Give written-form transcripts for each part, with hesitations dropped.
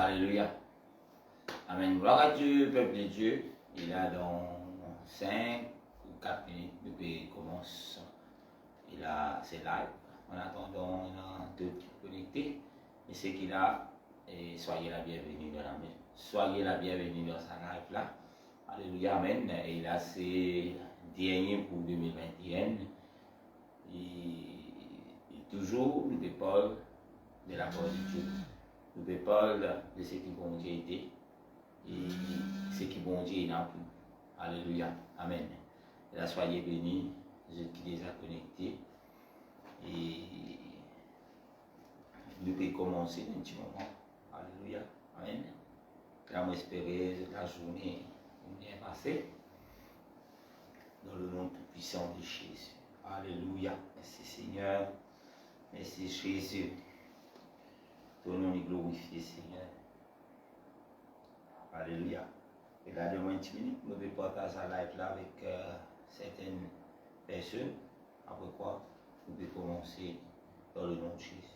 Alléluia. Amen. Gloire à Dieu, peuple de Dieu. Il a dans 5 ou 4 minutes depuis qu'il commence. Il a ses lives. En attendant, il a d'autres connectés. Et ce qu'il a, et soyez la bienvenue dans la maison. Soyez la bienvenue dans sa live là. Alléluia. Amen. Et il a ses derniers pour 2021. Et toujours, nous parlons de la parole de Dieu. Nous parlons de ce qui bon Dieu était et ce qui bon Dieu est dans tout. Alléluia. Amen. Et là, soyez bénis, ceux qui les a connectés. Et nous pouvons commencer un petit moment. Alléluia. Amen. Là, moi, espérer que la journée bien passée. Dans le nom tout-puissant de Jésus. Alléluia. Merci Seigneur. Merci Jésus. Ton nom est glorifié, Seigneur. Alléluia. Et là, de 20 minutes, nous allons partager la live là avec certaines personnes. Après quoi, nous allons commencer dans le nom de Jésus.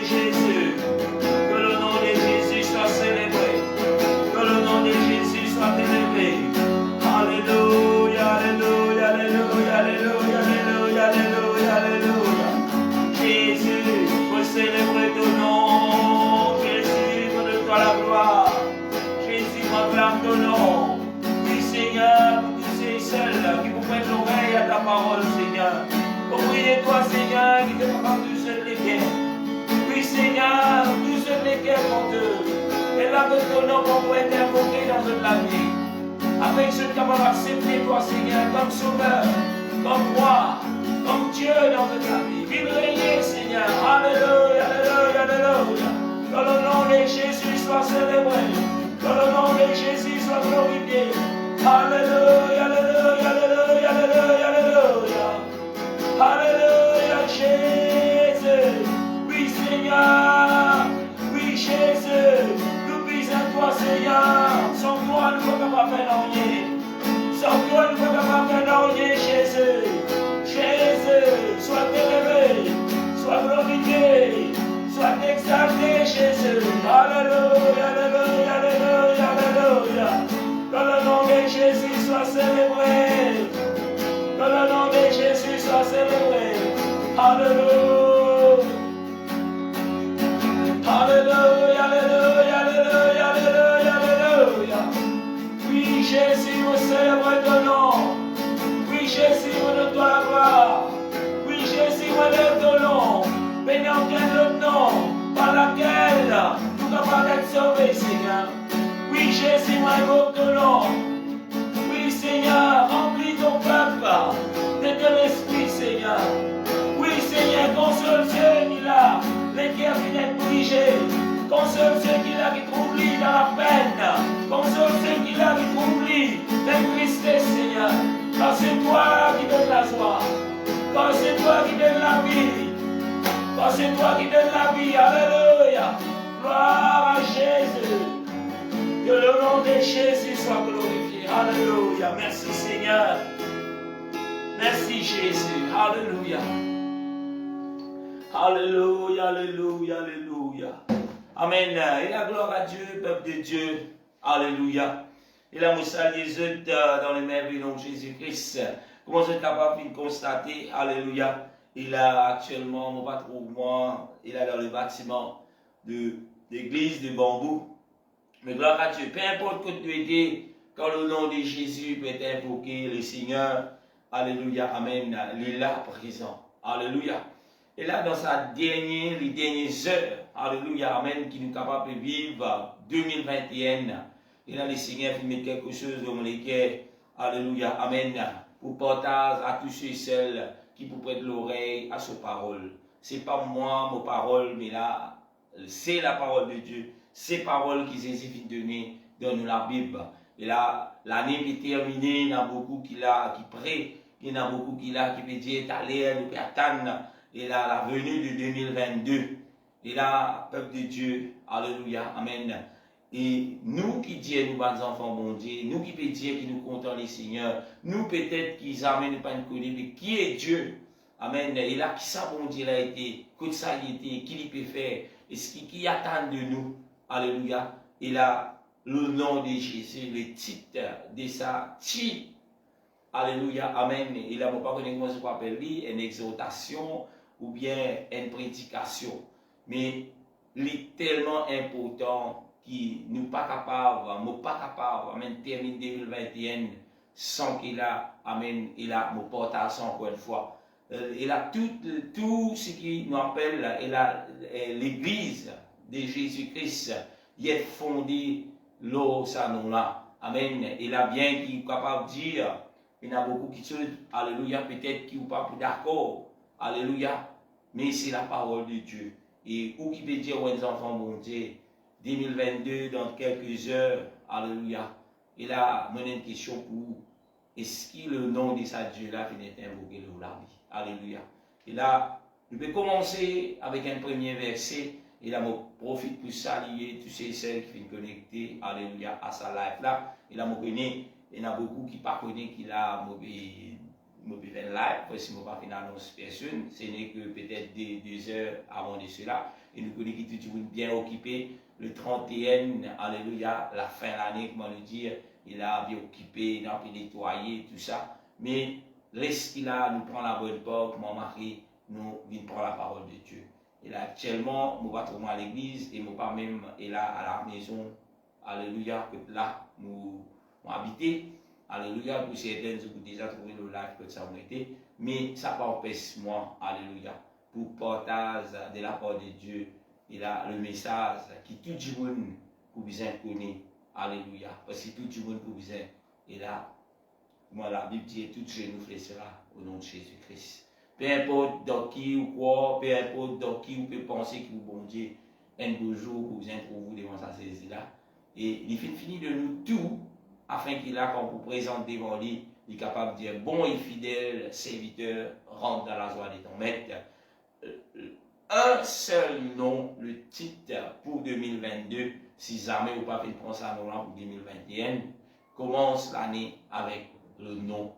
Jésus, que le nom de Jésus soit célébré, que le nom de Jésus soit élevé. Alléluia, alléluia, alléluia, alléluia, alléluia, alléluia, alléluia. Jésus, pour célébrer ton nom, Jésus, donne toi la gloire. Jésus, m'acclame ton nom. Oui, Seigneur, pour tous ces seuls qui vous prêtent l'oreille à ta parole, Seigneur. Oubliez-toi, Seigneur, qui te capable de seul les guerres. Oui, Seigneur, tous ceux les guerres, mon Dieu. Et là, que ton nom va être invoqué dans notre vie. Afin que je sois capable d'accepter toi, Seigneur, comme sauveur, comme roi, comme Dieu dans notre vie. Vive régner, Seigneur. Alléluia, alléluia, alléluia. Que le nom de Jésus soit célébré. Que le nom de Jésus soit glorifié. Alléluia, alléluia, alléluia, alléluia, alléluia. Alléluia, Jésus. Oui, Seigneur. Oui, Jésus. Nous puissons toi, Seigneur. Sans toi, nous ne pouvons pas faire rien. Sans toi, nous ne pouvons pas faire rien, Jésus. Jésus, sois élevé, sois glorifié, sois exalté, Jésus. Alléluia, alléluia, alléluia, alléluia. Que le nom de Jésus soit célébré. Que le nom de Jésus soit célébré. Alléluia. Alléluia, alléluia, alléluia, alléluia, alléluia. Oui, Jésus, vous célébrez ton nom. Oui, Jésus, vous donne toi la gloire. Oui, Jésus, vous lève ton nom. Béni en quel le nom par laquelle nous sommes capables d'être sauvés, Seigneur. Oui, Jésus, moi invoque ton nom. Oui, Seigneur, remplis ton peuple de ton esprit, Seigneur. Oui, Seigneur, console ceux qui là, les cœurs qui viennent brisés. Console ceux qui là qui t'oublient dans la peine. Console ceux qui là qui t'oublient dans la tristesse, Seigneur. Car c'est toi qui donnes la joie. Car c'est toi qui donnes la vie. Car c'est toi qui donnes la vie. Alléluia. Gloire à Jésus. Que le nom de Jésus soit glorifié. Alléluia. Merci Seigneur. Merci Jésus. Alléluia. Alléluia, alléluia, alléluia. Amen. Et la gloire à Dieu, peuple de Dieu. Alléluia. Et la moussa des autres dans le merveilleux nom de Jésus-Christ. Comment vous êtes capable de constater, alléluia, il a actuellement, mon patron, moi, il est dans le bâtiment de l'église de Bambou. Mais gloire à Dieu, peu importe que tu étais, quand le nom de Jésus peut être invoqué, le Seigneur, alléluia, amen, il est là présent. Alléluia. Et là, dans les dernières heures, alléluia, amen, qui nous capable de vivre 2021. Et là, le Seigneur fait mettre quelque chose dans les cœurs. Alléluia, amen. Pour partager à tous ceux et celles qui vous prêtent l'oreille à ses paroles. Ce n'est pas moi, mes paroles, mais là, c'est la parole de Dieu. Ces paroles qui Jésus vient donner dans la Bible. Et là, l'année est terminée, il y en a beaucoup qui prient, il y en a beaucoup qui peut dire, allez, nous pouvons attendre. Et là, la venue de 2022. Et là, peuple de Dieu, alléluia, amen. Et nous qui disons, nous, les enfants, bon Dieu, nous qui peut dire qui nous comptons les seigneurs, nous peut-être qui amènent pas une connaître, mais qui est Dieu? Amen. Et là, qui ça, bon Dieu, a été, que ça a été, qui il peut faire, et ce qui attend de nous, alléluia. Et là, le nom de Jésus, le titre de ça, alléluia, amen. Et là, je ne sais pas comment je peux appeler, une exhortation ou bien une prédication, mais il est tellement important qui nous pas capable, amen, termine 2021 sans qu'il a, amen, il a mon portage encore une fois. Il a tout ce qui nous appelle, l'église de Jésus-Christ, il est fondé là, ça nous là, amen. Il a bien qui est capable de dire, il y a beaucoup qui sont, alléluia, peut-être qui ne sont pas d'accord, alléluia, mais c'est la parole de Dieu. Et où qui peut dire, ouais, les enfants, bon Dieu, 2022, dans quelques heures, alléluia. Et là, j'ai une question pour vous. Est-ce que le nom de ce Dieu-là finit invoqué dans la vie? Alléluia. Et là, je vais commencer avec un premier verset. Et là, je profite pour saluer tous ceux et celles qui viennent connecter, alléluia, à sa life là. Et là, je connais, il y en a beaucoup qui ne connaissent pas qu'il a je vais faire live, parce que je ne vais pas faire annonce personne, ce n'est que peut-être 2 heures avant de cela. Et nous connaissons que tout le monde bien occupé. Le 31, alléluia, la fin de l'année, comment le dire, il a bien occupé, il a pu nettoyer, tout ça. Mais reste qu'il a, nous prend la bonne porte, mon mari, nous venons prendre la parole de Dieu. Et là, actuellement, je ne vais pas trop à l'église, et je ne vais pas même là à la maison, alléluia, que là, nous habitons. Alléluia, pour certains, vous avez déjà trouvé le live que ça a été, mais ça n'empêche moi, alléluia, pour partage de la part de Dieu, et là, le message qui tout le monde pour besoin connaître, alléluia, parce que tout le monde pour besoin, et là, moi, la Bible dit, tout genou fléchira au nom de Jésus-Christ. Peu importe dans qui ou quoi, peu importe dans qui vous pouvez penser que vous bon Dieu, un beau jour, vous besoin pour vous devant sa saisie-là, et il finit de nous tout, afin qu'il a, quand vous présentez devant lui, il est capable de dire, bon et fidèle serviteur, rentre dans la joie de ton maître. Un seul nom, le titre pour 2022, si jamais vous pas fait prendre ça pour 2021, commence l'année avec le nom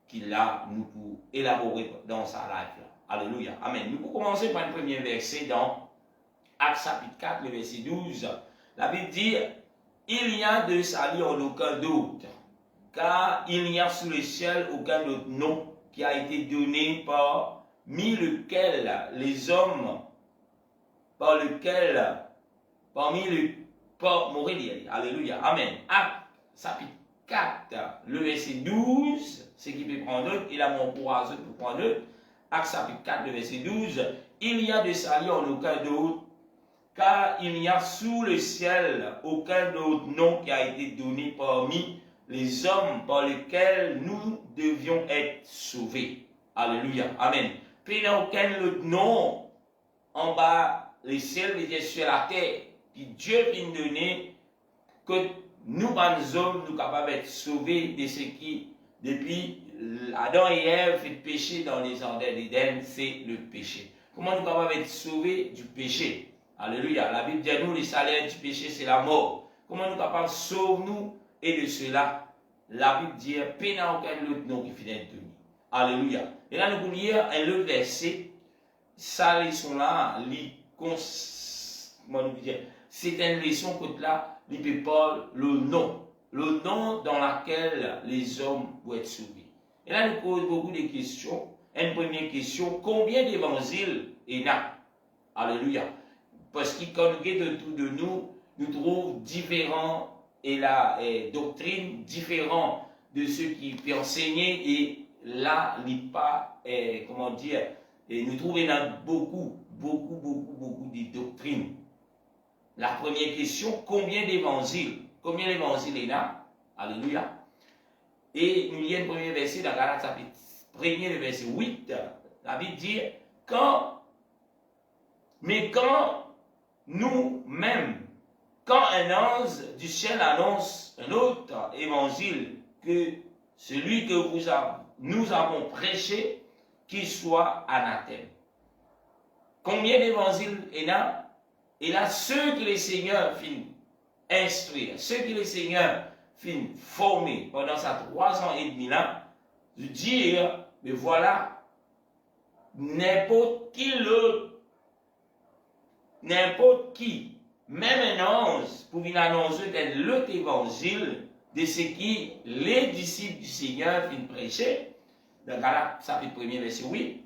qu'il a, nous pour élaborer dans sa life. Alléluia. Amen. Nous pouvons commencer par le premier verset dans Actes chapitre 4, le verset 12. La Bible dit, il n'y a de salut en aucun d'autre, car il n'y a sous le ciel aucun autre nom qui a été donné parmi lequel les hommes, alléluia, amen. Acte chapitre 4, le verset 12, ce qui peut prendre d'autres, il a mon courage pour prendre d'autres. Acte chapitre 4, le verset 12, il n'y a de salut en aucun d'autre, car il n'y a sous le ciel aucun autre nom qui a été donné parmi les hommes par lesquels nous devions être sauvés. Alléluia. Amen. Puis il n'y a aucun autre nom en bas, les ciels, les sur la terre, que Dieu vient donner, que nous, les hommes, nous capables d'être sauvés de ce qui, depuis Adam et Ève, fait péché dans les jardins d'Éden, c'est le péché. Comment nous capables d'être sauvés du péché? Alléluia. La Bible dit à nous, le salaire du péché, c'est la mort. Comment nous sommes capables de sauver nous et de cela? La Bible dit, il n'y a aucun autre nom qui finit de donner. Alléluia. Et là, nous voulons lire un autre verset. Ça, leçon là, c'est une leçon que là, il peut pas le nom dans lequel les hommes vont être sauvés. Et là, nous posons beaucoup de questions. Une première question, combien d'évangiles il y a? Alléluia. Parce que quand nous regardons autour de nous, nous trouvons différentes doctrines différentes de ceux qui peuvent enseigner et là, il n'y a pas, comment dire, et nous trouvons beaucoup de doctrines. La première question, combien d'évangiles? Combien d'évangiles il y a? Alléluia. Et nous lisons le premier verset dans Galates chapitre 1er, le verset 8. La Bible dit, quand nous-mêmes, quand un ange du ciel annonce un autre évangile que celui que nous avons prêché, qu'il soit anathème. Combien d'évangiles il y a? Et là, ceux que les seigneurs finissent instruire, ceux que les seigneurs finissent former pendant ces 3 ans et demi là, de dire, mais voilà, n'importe qui, même un ange, pour venir annoncer l'autre évangile de ce qui les disciples du Seigneur viennent prêcher, dans Galates chapitre 1er verset 8,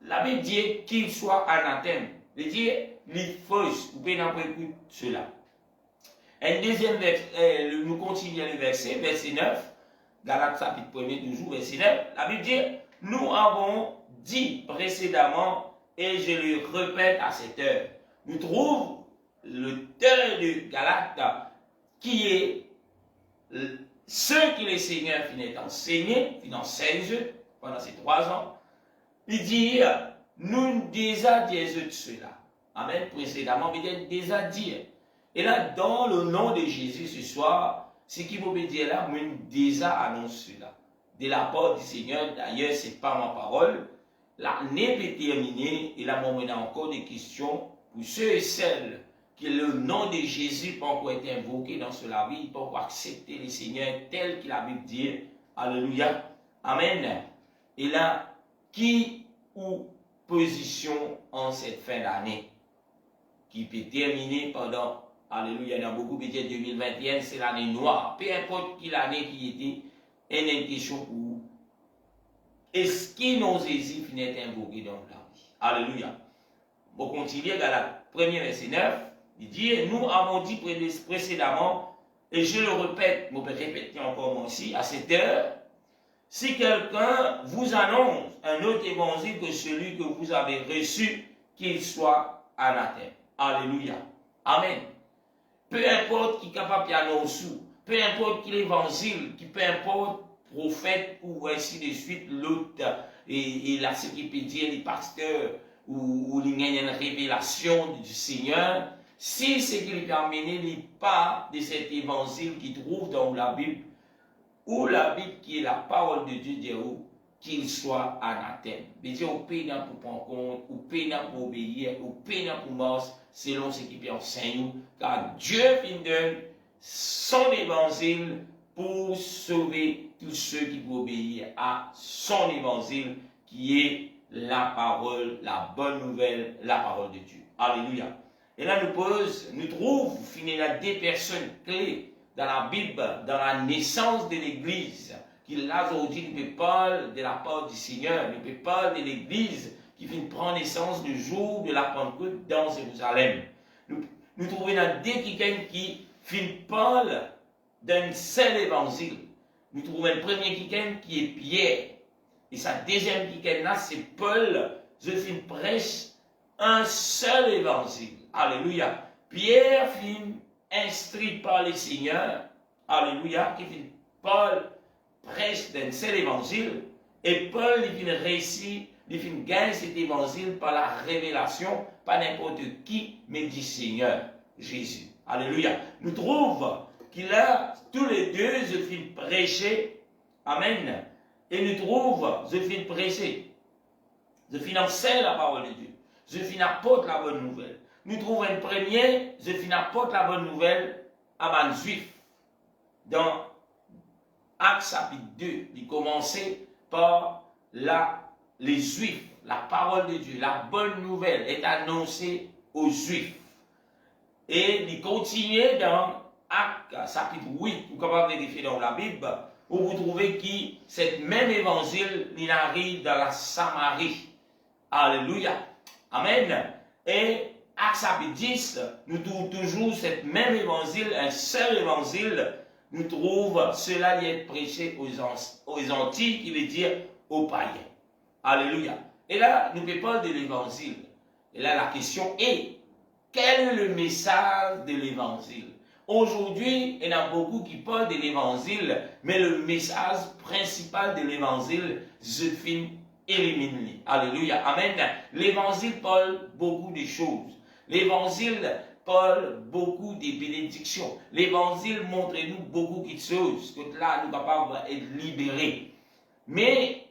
la Bible dit qu'il soit anathème. Il dit, les fausses, vous pouvez n'en écouter cela. Un deuxième verset, nous continuons le verset 9, Galates chapitre 1er, toujours verset 9, la Bible dit, nous avons dit précédemment, et je le répète à cette heure, nous trouvons le terre de Galates qui est ce que le Seigneur finit enseigner, finit enseigner pendant ces 3 ans, il dit, nous déjà dit de cela. Amen. Précédemment, il déjà dit. Et là, dans le nom de Jésus ce soir, ce qui vous dire là, moi déjà annonce cela. De la part du Seigneur, d'ailleurs, ce n'est pas ma parole. L'année est terminée, et là, on a encore des questions pour ceux et celles que le nom de Jésus n'a pas encore été invoqué dans cela vie, pas encore accepter le Seigneur tel qu'il a Bible dit. Alléluia. Amen. Et là, qui ou position en cette fin d'année qui peut terminer pendant, alléluia, il y en a beaucoup qui disent 2021, c'est l'année noire. Peu importe qui l'année qui était, il y a une question pour vous. Est-ce que nos hésits finissent invoqués dans la vie? Alléluia. On continue à la première verset 9. Il dit, nous avons dit précédemment, et je le répète, je vais répéter encore moi aussi, à cette heure, si quelqu'un vous annonce un autre évangile que celui que vous avez reçu, qu'il soit anathème. Alléluia. Amen. Peu importe qui est capable d'annoncer, peu importe qui l'évangile, peu importe prophète ou ainsi de suite, l'autre, et là, ce qui peut dire les pasteurs, ou il y a une révélation du Seigneur, si ce qui lui permet n'est pas de cet évangile qui trouve dans la Bible, ou la Bible qui est la parole de Dieu, qu'il soit anathème. C'est-à-dire, au pays pour prendre compte, au pays pour obéir, au pays pour marcher, selon ce qui peut enseigner, car Dieu donne son évangile pour sauver tous ceux qui vont obéir à son évangile, qui est la parole, la bonne nouvelle, la parole de Dieu. Alléluia. Et là, nous trouvons, finalement, des personnes clés dans la Bible, dans la naissance de l'Église, qui là aujourd'hui ne peut pas de la part du Seigneur, ne peut pas de l'Église qui vient prendre naissance le jour de la Pentecôte dans Jérusalem. Nous trouvons dans des qui parlent d'un seul évangile. Nous trouvons un premier qui est Pierre. Et sa deuxième là, c'est Paul. Je prêche un seul évangile. Alléluia. Pierre instruit par le Seigneur. Alléluia. Qui Paul prêche d'un seul évangile. Et Paul, il réussit, il gagne cet évangile par la révélation, pas n'importe qui, mais du Seigneur Jésus. Alléluia. Nous trouvons qu'il a tous les deux, je finis prêcher. Amen. Et nous trouvons, je finis prêcher. Je finis enseigner la parole de Dieu. Je finis apporter la bonne nouvelle. Nous trouvons un premier, je finis apporter la bonne nouvelle à un juif. Dans Actes chapitre 2, il commençait par les juifs. La parole de Dieu, la bonne nouvelle est annoncée aux juifs. Et il continuait dans Actes chapitre 8, vous pouvez vérifier dans la Bible, où vous trouvez que cette même évangile, il arrive dans la Samarie. Alléluia. Amen. Et Actes chapitre 10, nous trouvons toujours cette même évangile, un seul évangile. Nous trouvons cela y être prêché aux Antilles, qui veut dire aux païens. Alléluia. Et là, nous parlons de l'évangile. Et là, la question est, quel est le message de l'évangile? Aujourd'hui, il y en a beaucoup qui parlent de l'évangile, mais le message principal de l'évangile, je finis éliminer. Alléluia. Amen. L'évangile parle beaucoup de choses. L'évangile parle beaucoup de bénédictions. L'évangile montre-nous beaucoup de choses. Que là, nous sommes capables d'être libérés. Mais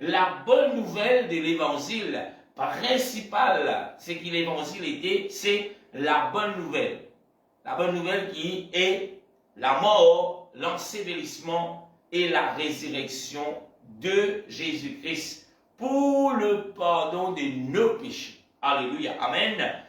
la bonne nouvelle de l'évangile principale, c'est que l'évangile était, c'est la bonne nouvelle. La bonne nouvelle qui est la mort, l'ensevelissement et la résurrection de Jésus-Christ pour le pardon de nos péchés. Alléluia. Amen.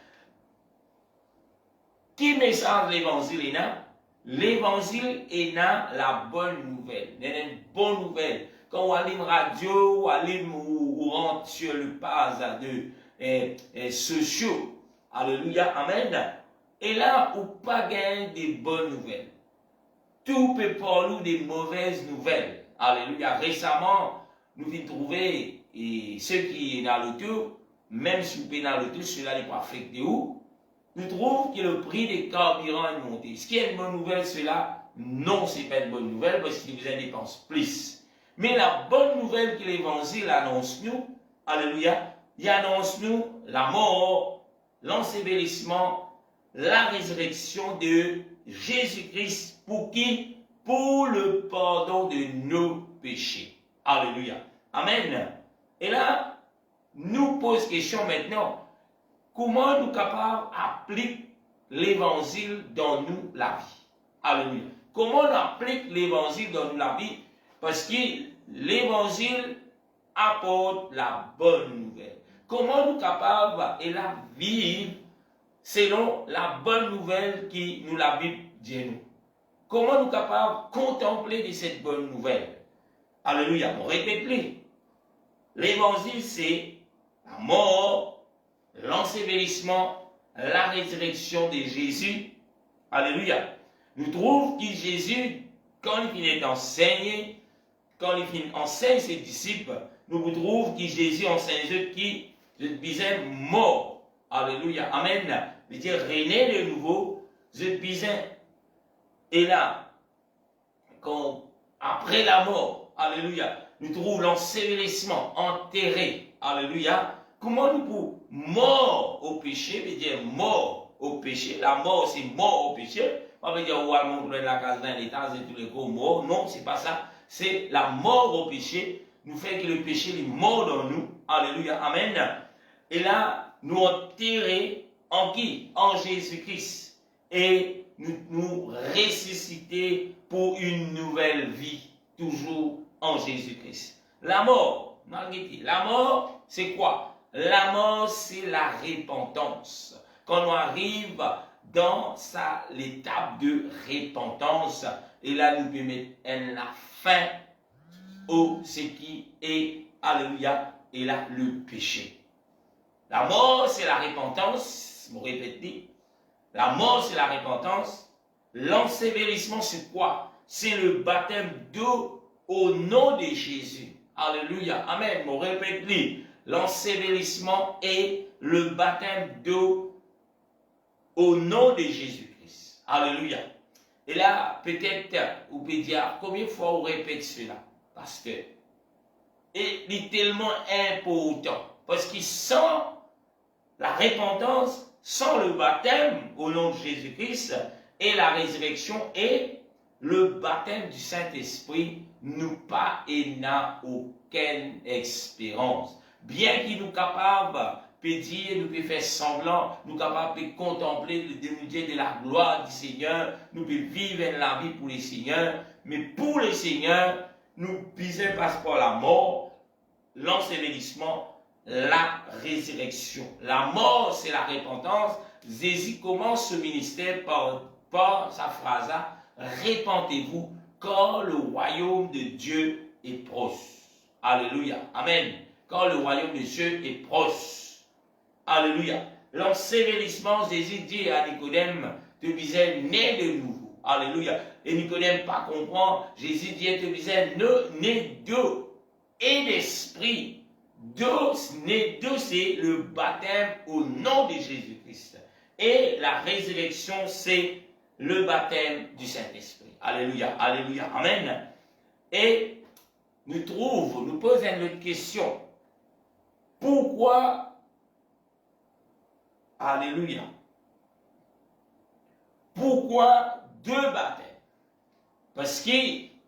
Qui message l'évangile est là? L'évangile est là la bonne nouvelle. Il y a une bonne nouvelle. Quand on allume radio, on rentre sur le page de sociaux. Alléluia. Amen. Et là, on pas gagner des bonnes nouvelles. Tout peut parler des mauvaises nouvelles. Alléluia. Récemment, nous venons trouver, et ceux qui sont dans l'auto, même si vous êtes dans l'auto, ceux-là n'est pas affecté où, nous trouvons que le prix des carburants est monté. Est-ce qu'il y a une bonne nouvelle, cela? Non, ce n'est pas une bonne nouvelle parce qu'il vous en dépense plus. Mais la bonne nouvelle que l'évangile annonce nous, alléluia, il annonce nous la mort, l'ensevelissement, la résurrection de Jésus-Christ pour qui? Pour le pardon de nos péchés. Alléluia. Amen. Et là, nous pose question maintenant. Comment nous capables d'appliquer l'évangile dans nous la vie? Alléluia. Comment on applique l'évangile dans nous la vie? Parce que l'évangile apporte la bonne nouvelle. Comment nous capables et la vivre selon la bonne nouvelle qui nous la Bible dit nous. Comment nous capables de contempler de cette bonne nouvelle. Alléluia, on répète-le. L'évangile, c'est la mort, l'ensevelissement, la résurrection de Jésus. Alléluia. Nous trouvons que Jésus, quand il finit d'enseigner, quand il enseigne ses disciples, nous trouvons que Jésus enseigne qui je disais mort. Alléluia. Amen. Je veux dire, rené de nouveau, je disais. Et là, après la mort, alléluia, nous trouvons l'ensevelissement, enterré, alléluia. Comment nous pouvons mort au péché, veut dire mort au péché. La mort, c'est mort au péché. On veut dire, ouais, mon frère, la case d'un état, c'est tous les gros morts. Non, c'est pas ça. C'est la mort au péché. Nous fait que le péché est mort dans nous. Alléluia. Amen. Et là, nous enterrés en qui? En Jésus-Christ. Et nous ressusciter pour une nouvelle vie, toujours en Jésus-Christ. La mort, la mort, c'est quoi? La mort, c'est la repentance. Quand on arrive dans l'étape de repentance, et là, nous pouvons mettre la fin au ce qui est, alléluia, et là, le péché. La mort, c'est la repentance, vous répétez. La mort, c'est la repentance. L'ensevelissement, c'est quoi? C'est le baptême d'eau au nom de Jésus. Alléluia. Amen. On répète-le. L'ensevelissement est le baptême d'eau au nom de Jésus-Christ. Alléluia. Et là, peut-être, vous pouvez dire, combien de fois on répète cela? Parce que, c'est tellement important. Parce qu'il sent la repentance, sans le baptême au nom de Jésus-Christ et la résurrection et le baptême du Saint-Esprit, nous pas et n'a aucune espérance. Bien qu'il nous capable de dire, nous peut faire semblant, nous capable de contempler le dénouement de la gloire du Seigneur, nous peut vivre la vie pour le Seigneur, mais pour le Seigneur, nous pisons par la mort, l'ensevelissement, la résurrection. La mort, c'est la repentance. Jésus commence ce ministère par sa phrase, répentez-vous, car le royaume de Dieu est proche. Alléluia. Amen. Car le royaume de Dieu est proche. Alléluia. L'ensevelissement, Jésus dit à Nicodème, tu disais, né de nouveau. Alléluia. Et Nicodème pas comprend. Jésus dit, tu disais, né d'eau et d'esprit. D'eau, c'est le baptême au nom de Jésus-Christ. Et la résurrection, c'est le baptême du Saint-Esprit. Alléluia, alléluia, amen. Et nous posons une autre question. Pourquoi, alléluia, pourquoi deux baptêmes? Parce que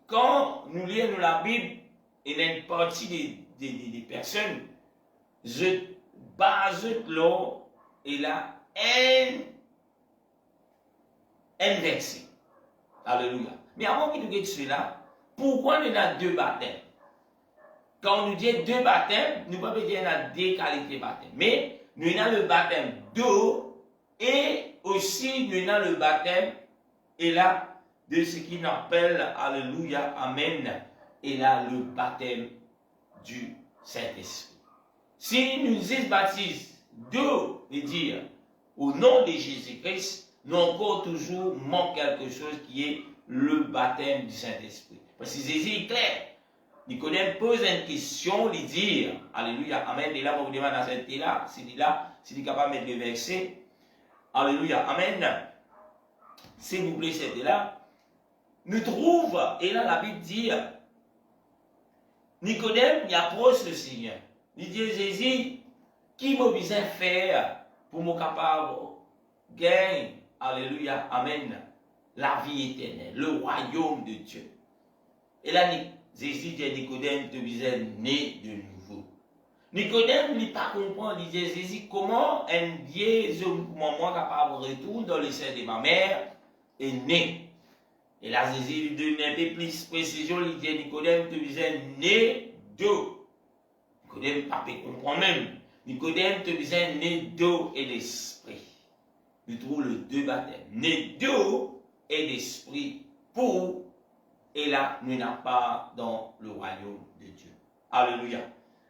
quand nous lisons la Bible, il y a une partie des personnes, je base là et là un verset. Alléluia. Mais avant que nous disions cela, pourquoi nous avons deux baptêmes? Quand on nous dit deux baptêmes, nous ne pouvons pas dire qu'il y a deux qualités de baptême. Mais nous avons le baptême d'eau et aussi nous avons le baptême et là de ce qu'on appelle, alléluia, amen, et là le baptême du Saint-Esprit. Si nous nous baptisons d'eau, veut dire au nom de Jésus-Christ, nous encore toujours manque quelque chose qui est le baptême du Saint-Esprit. Parce que Jésus est clair. Nicodème pose une question, il dit, alléluia, amen, et là, on vous demande à cette là, s'il est capable de mettre le verset, alléluia, amen, s'il vous plaît, cette là, nous trouve, et là, la Bible dit, Nicodème, il approche le Seigneur. Il dit, Jésus, qui m'a besoin de faire pour me capable de gagner, alléluia, amen, la vie éternelle, le royaume de Dieu. Et là, Jésus dit à Nicodème, tu es né de nouveau. Nicodème ne pas comprendre, il dit, Jésus, comment un Dieu, moi capable de retourner dans le sein de ma mère, est né. Et là, Jésus lui donne un peu plus de précision, il dit à Nicodème, tu es né d'eau. Nicodème pas pu comprendre même. Nicodème te disait né d'eau et d'esprit. Nous trouvons le deux baptêmes. Né d'eau et d'esprit pour, et là, nous n'avons pas dans le royaume de Dieu. Alléluia.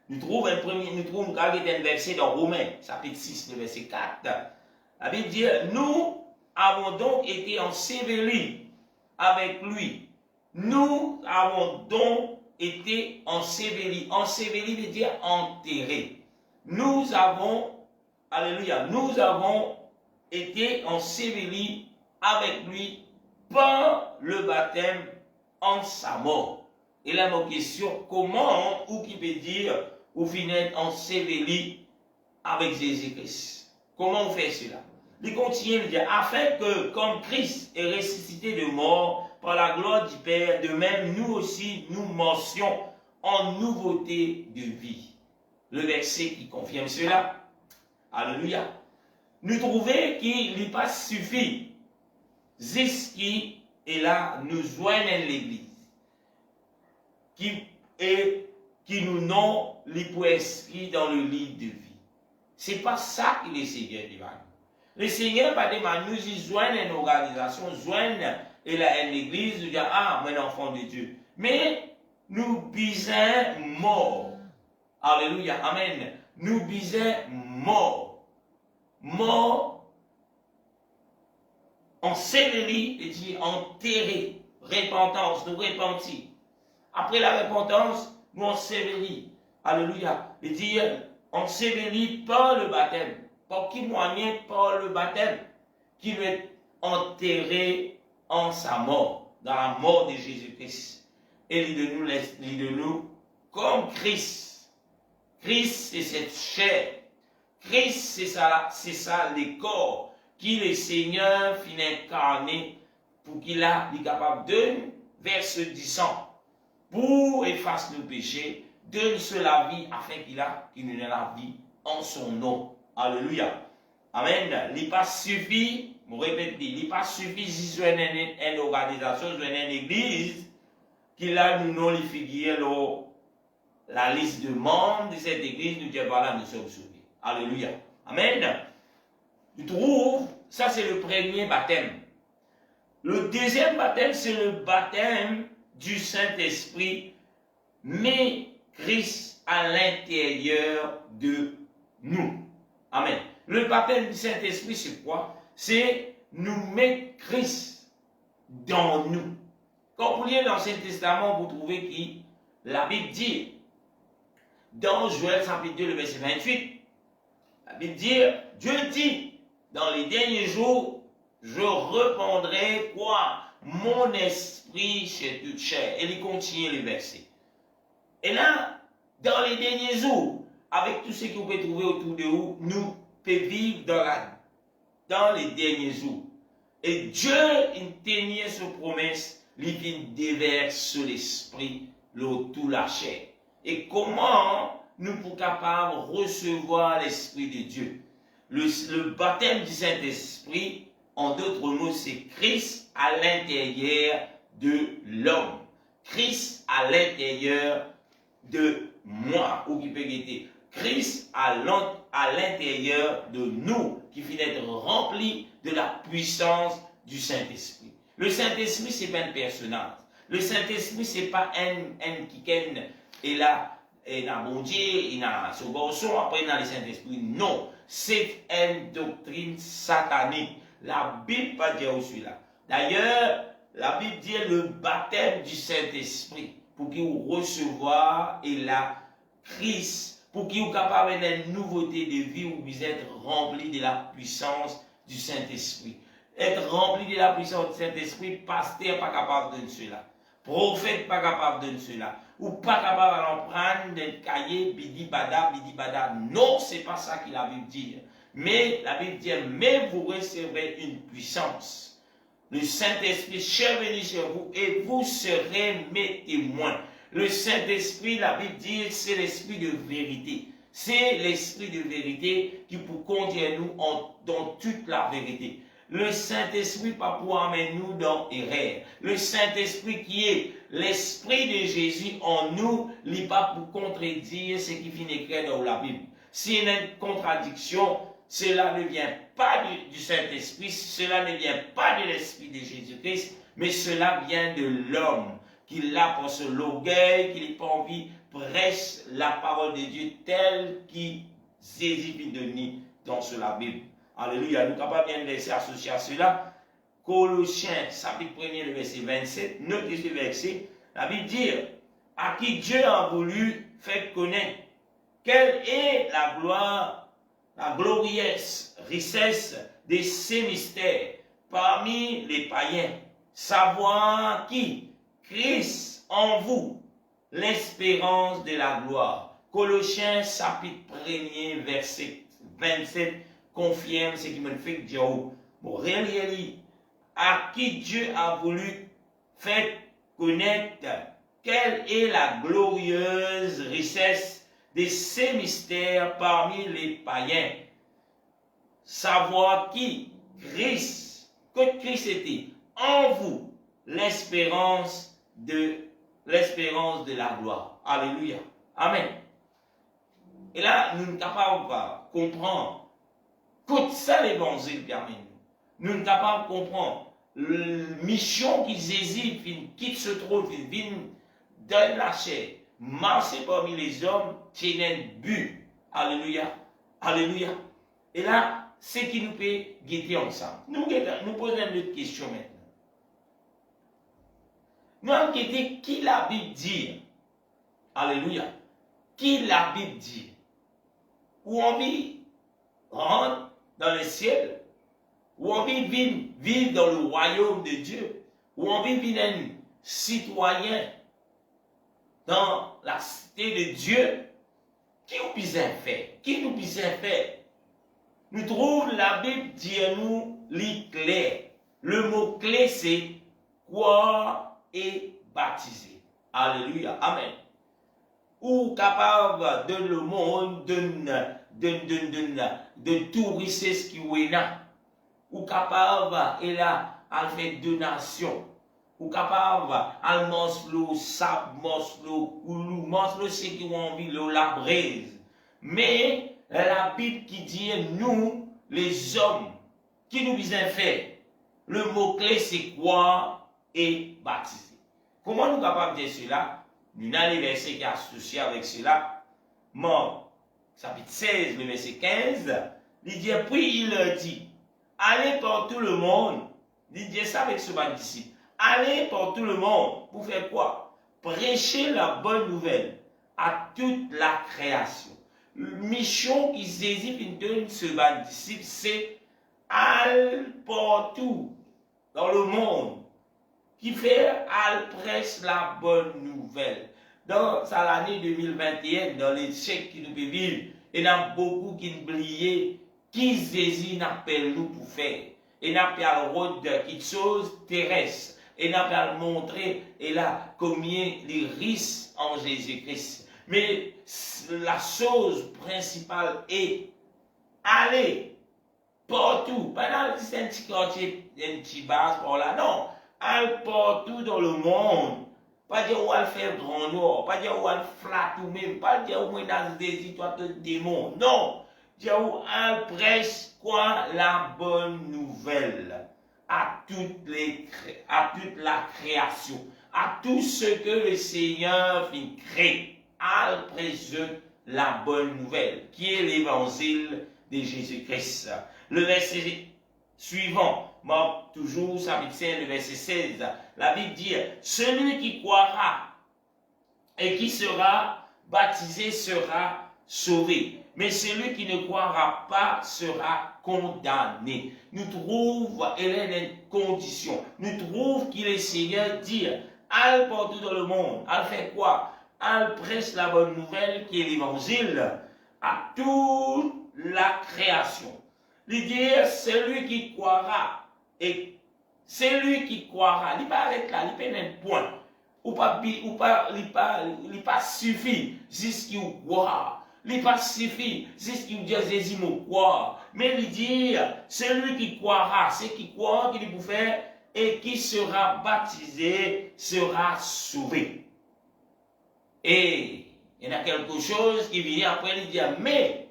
Nous trouvons un verset dans Romains, chapitre 6, le verset 4. La Bible dit, nous avons donc été ensevelis avec lui. Nous avons donc été ensevelis. Ensevelis veut dire enterrés. Nous avons, alléluia, nous avons été ensevelis avec lui par le baptême en sa mort. Et là, ma question, comment, ou qui peut dire, ou finir enseveli avec Jésus-Christ? Comment on fait cela? Il continue de dire, afin que, comme Christ est ressuscité de mort par la gloire du Père, de même nous aussi nous marchions en nouveauté de vie. Le verset qui confirme cela. Alléluia. Nous trouvons qu'il n'y pas suffit. Juste qui est là, nous joignent l'église. Qui nous nomme l'esprit dans le lit de vie. Ce n'est pas ça que le Seigneur dit. Le Seigneur va dire, nous y joignent une organisation, joignent une église, nous dire, ah, mon enfant de Dieu. Mais nous bisons mort. Alléluia, amen. Nous bisons mort. Mort, enseveli, et dit enterré. Repentance, nous repentis. Après la repentance, nous ensevelis. Alléluia. Et dire ensevelis par le baptême. Par qui moyen? Par le baptême. Qui veut être enterré en sa mort, dans la mort de Jésus-Christ. Et il de nous comme Christ. Christ, c'est cette chair. Christ, c'est ça, le corps qui le Seigneur finit incarné pour qu'il est capable de verser du sang pour effacer nos péchés, donne la vie afin qu'il nous donne la vie en son nom. Alléluia. Amen. Il n'est pas suffit, je répète, il n'est pas suffit si je une organisation, je une église, qu'il a nous non les figures la liste de membres de cette église, nous disons voilà, nous sommes sauvés. Alléluia. Amen. Tu trouves, ça c'est le premier baptême. Le deuxième baptême, c'est le baptême du Saint-Esprit, mais Christ à l'intérieur de nous. Amen. Le baptême du Saint-Esprit, c'est quoi? C'est nous mettre Christ dans nous. Quand vous lisez l'Ancien Testament, vous trouvez que la Bible dit, dans Joël chapitre 2, le verset 28, la Bible dit, Dieu dit, dans les derniers jours, je répandrai quoi? Mon esprit chez toute chair. Et il continue les versets. Et là, dans les derniers jours, avec tout ce que vous pouvez trouver autour de vous, nous pouvons vivre dans les derniers jours. Et Dieu, il tenait sa promesse, il déverse sur l'esprit, tout la chair. Et comment nous sommes capables de recevoir l'Esprit de Dieu? Le baptême du Saint-Esprit, en d'autres mots, c'est Christ à l'intérieur de l'homme. Christ à l'intérieur de moi, ou qui peut être Christ à l'intérieur de nous, qui finit d'être rempli de la puissance du Saint-Esprit. Le Saint-Esprit, ce n'est pas un personnage. Le Saint-Esprit, ce n'est pas un qui est là, et dans bon Dieu, il a son garçon, après il a le Saint-Esprit. Non, c'est une doctrine satanique. La Bible pas dire aussi là. D'ailleurs, la Bible dit le baptême du Saint-Esprit pour qu'il vous recevoir et la Christ, pour qu'il vous capable d'une nouveauté de vie où vous êtes rempli de la puissance du Saint-Esprit. Être rempli de la puissance du Saint-Esprit, pasteur pas capable de cela. Prophète pas capable de cela. Ou pas capable d'en prendre d'un cahier, bidi bada. Non, c'est pas ça que la Bible dit. Mais la Bible dit, mais vous recevrez une puissance. Le Saint-Esprit sera venu sur vous et vous serez mes témoins. Le Saint-Esprit, la Bible dit, c'est l'esprit de vérité. C'est l'esprit de vérité qui peut conduire nous dans toute la vérité. Le Saint-Esprit pas pour amener nous dans l'erreur. Le Saint-Esprit qui est l'esprit de Jésus en nous, il n'est pas pour contredire ce qui finit écrit dans la Bible. S'il y a une contradiction, cela ne vient pas du Saint-Esprit, cela ne vient pas de l'Esprit de Jésus-Christ, mais cela vient de l'homme qui l'a pour ce l'orgueil, qui n'a pas envie, prêche la parole de Dieu telle qu'il saisit de nous dans la Bible. Alléluia, nous sommes capables de laisser associer à cela. Colossiens, chapitre 1er, le verset 27, notez ce verset, la Bible dit, à qui Dieu a voulu faire connaître quelle est la gloire, la glorieuse richesse de ces mystères parmi les païens, savoir qui Christ en vous, l'espérance de la gloire. Colossiens chapitre 1er, verset 27, confirme ce qui me fait dire. Bon, réellement, à qui Dieu a voulu faire connaître quelle est la glorieuse richesse de ces mystères parmi les païens. Savoir qui Christ, que Christ était en vous, l'espérance de la gloire. Alléluia. Amen. Et là, nous ne sommes capables de comprendre que ça l'évangile permet nous. Nous ne sommes capables de comprendre la mission qu'ils hésitent, qui se trouve, dans la chair, marcher parmi les hommes, tiennent un but. Alléluia. Alléluia. Et là, c'est qui nous peut guider ensemble. Nous posons une autre question maintenant. Nous enquêtons qui la Bible dit. Alléluia. Qui la Bible dit. Où on vit rentrer dans le ciel. Où on vit vivre dans le royaume de Dieu. Où on vit vivre un citoyen dans la cité de Dieu. Qui nous besoin faire? Qui nous besoin faire? Nous trouvons la Bible dit nous clair. Le mot clé c'est croire et baptiser. Alléluia. Amen. Ou capable de le monde de tout richesse qui est là. Ou capable et là à faire donation. Ou capable à manger sable, manger coulou, manger ce qui ont envie de la braise. Mais la Bible qui dit nous les hommes qui nous besoin faire. Le mot clé c'est croire et baptiser. Comment nous sommes capables de dire cela? Nous avons les versets qui sont associés avec cela. Marc, chapitre 16, le verset 15, il dit, puis il leur dit, allez par tout le monde. Il dit ça avec ce disciple. Allez par tout le monde. Pour faire quoi? Prêcher la bonne nouvelle à toute la création. La mission qui saisit une donne ce disciple, c'est aller partout dans le monde. Qui fait al presse la bonne nouvelle. Dans l'année 2021, dans les siècles qui nous vivent, il y a beaucoup qui oublient qui Jésus appelle nous pour faire. Il n'a pas le rôle de quelque chose terrestre. Il n'a pas montrer et là combien les risques en Jésus-Christ. Mais la chose principale est aller partout. Pas dans un petit quartier, un petit base par là, non. Aller partout dans le monde. Pas dire où elle fait grand nord, pas dire où elle flatte ou même, pas dire où elle dans des histoires de démons. Non. Dire où elle prêche quoi? La bonne nouvelle à toute la création, à tout ce que le Seigneur fit créer. Elle prêche la bonne nouvelle, qui est l'évangile de Jésus-Christ. Le verset suivant, Marc, toujours, chapitre 5, le verset 16, la Bible dit, celui qui croira et qui sera baptisé sera sauvé, mais celui qui ne croira pas sera condamné. Nous trouvons, elle est une condition, nous trouvons qu'il est Seigneur dit, allez partout dans le monde, elle fait quoi? Elle prêche la bonne nouvelle qui est l'évangile à toute la création. L'idée, celui qui croira, et celui qui croira, il va arrêter là, il peut mettre un point. Il pas suffit jusqu'à croire. Il pas suffit jusqu'à dire Jésus me croire. Mais il dit, celui qui croira, c'est qui croit qu'il peut faire et qui sera baptisé sera sauvé. Et il y a quelque chose qui vient après, il dit, mais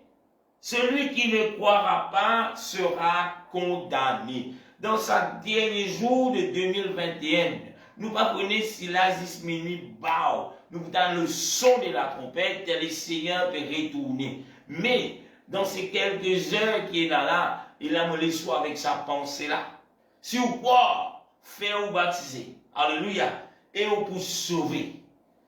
celui qui ne croira pas sera condamné. Dans ce dernier jour de 2021, nous ne pouvons pas si l'Asis minute bao, nous dans le son de la trompette, le Seigneur peut retourner. Mais dans ces quelques heures qui est là, il a me laissé avec sa pensée là. Si vous croyez, faire ou baptiser, alléluia, et vous pour sauver.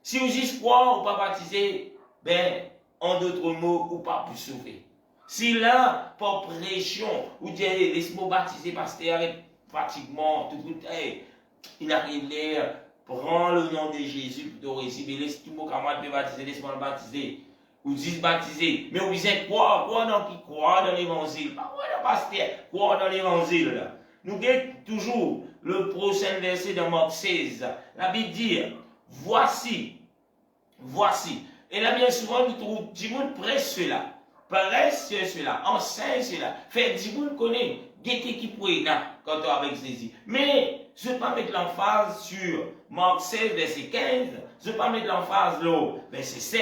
Si vous y croyez ou pas baptiser, ben, en d'autres mots, ou pas pour sauver. Si là, pour pression, ou dire, laisse-moi baptiser parce qu'il arrête pratiquement tout, il a l'air, prends le nom de Jésus pour te recevoir, laisse tout le monde peut baptiser, laisse-moi le baptiser. Ou disent baptiser, mais vous dites croire dans qui croit dans l'évangile, pas croire dans pasteur, croire dans l'évangile. Nous avons toujours le prochain verset de Marc 16. La Bible dit, voici. Et là, bien souvent, nous trouvons du monde presse cela. Presse cela, enseigne cela. Fait du monde connaît, guetter qui pourrait quand on avec Jésus. Mais, je ne vais pas mettre l'emphase sur Marc 16, verset 15. Je ne vais pas mettre l'emphase là, verset 16.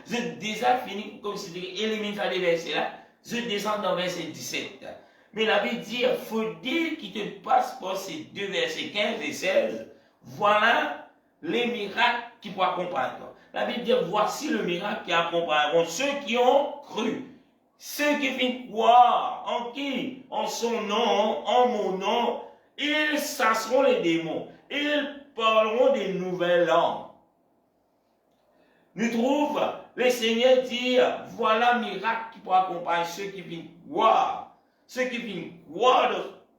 Je déjà fini pour considérer élémentaire des versets là. Je descends dans verset 17. Mais la Bible dit, il faut dire qu'il te passe par ces deux versets 15 et 16. Voilà les miracles qui pourront accompagner. La Bible dit, voici le miracle qui accompagneront ceux qui ont cru. Ceux qui viennent croire en qui? En son nom, en mon nom, ils chasseront les démons. Ils parleront des nouvelles langues. Nous trouvons le Seigneur dire, voilà le miracle qui pourra accompagner ceux qui viennent croire. Ceux qui viennent croire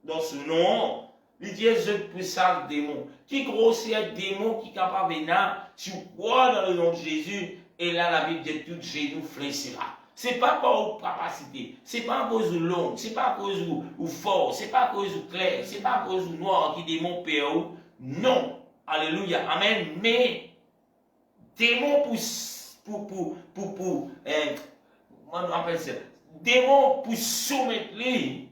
dans ce nom, il dit, je puisse le démon. Qui grossit un démon qui est capable de venir, si vous croyez dans le nom de Jésus, et là la Bible dit, tout genou fléchira. Ce n'est pas par vos capacités, ce n'est pas à cause de l'ombre, ce n'est pas à cause de fort, ce n'est pas à cause de clair, ce n'est pas à cause de noir qui démon père. Non. Alléluia. Amen. Mais, démon démon pour soumettre lui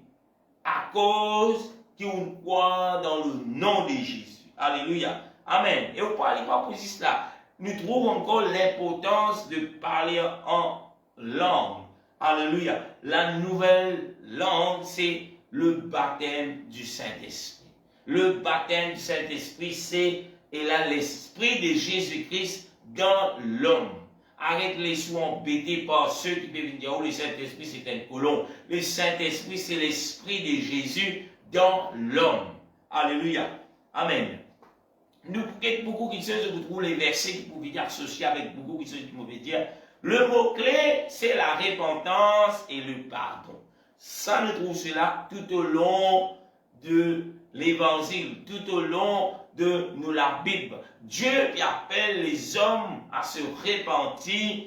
à cause qu'on croit dans le nom de Jésus. Alléluia. Amen. Et vous parlez pas pour cela. Nous trouvons encore l'importance de parler en langue. Alléluia. La nouvelle langue, c'est le baptême du Saint-Esprit. Le baptême du Saint-Esprit, c'est l'esprit de Jésus-Christ dans l'homme. Arrête les sous embêtés par ceux qui peuvent dire, oh, le Saint-Esprit c'est un colon. Le Saint-Esprit c'est l'esprit de Jésus dans l'homme. Alléluia. Amen. Nous, beaucoup qui se retrouvent les versets qui pouvaient être associés avec beaucoup qui se pouvaient dire, le mot-clé c'est la repentance et le pardon. Ça, nous trouvons cela tout au long de l'évangile, tout au long de nous la Bible. Dieu qui appelle les hommes à se repentir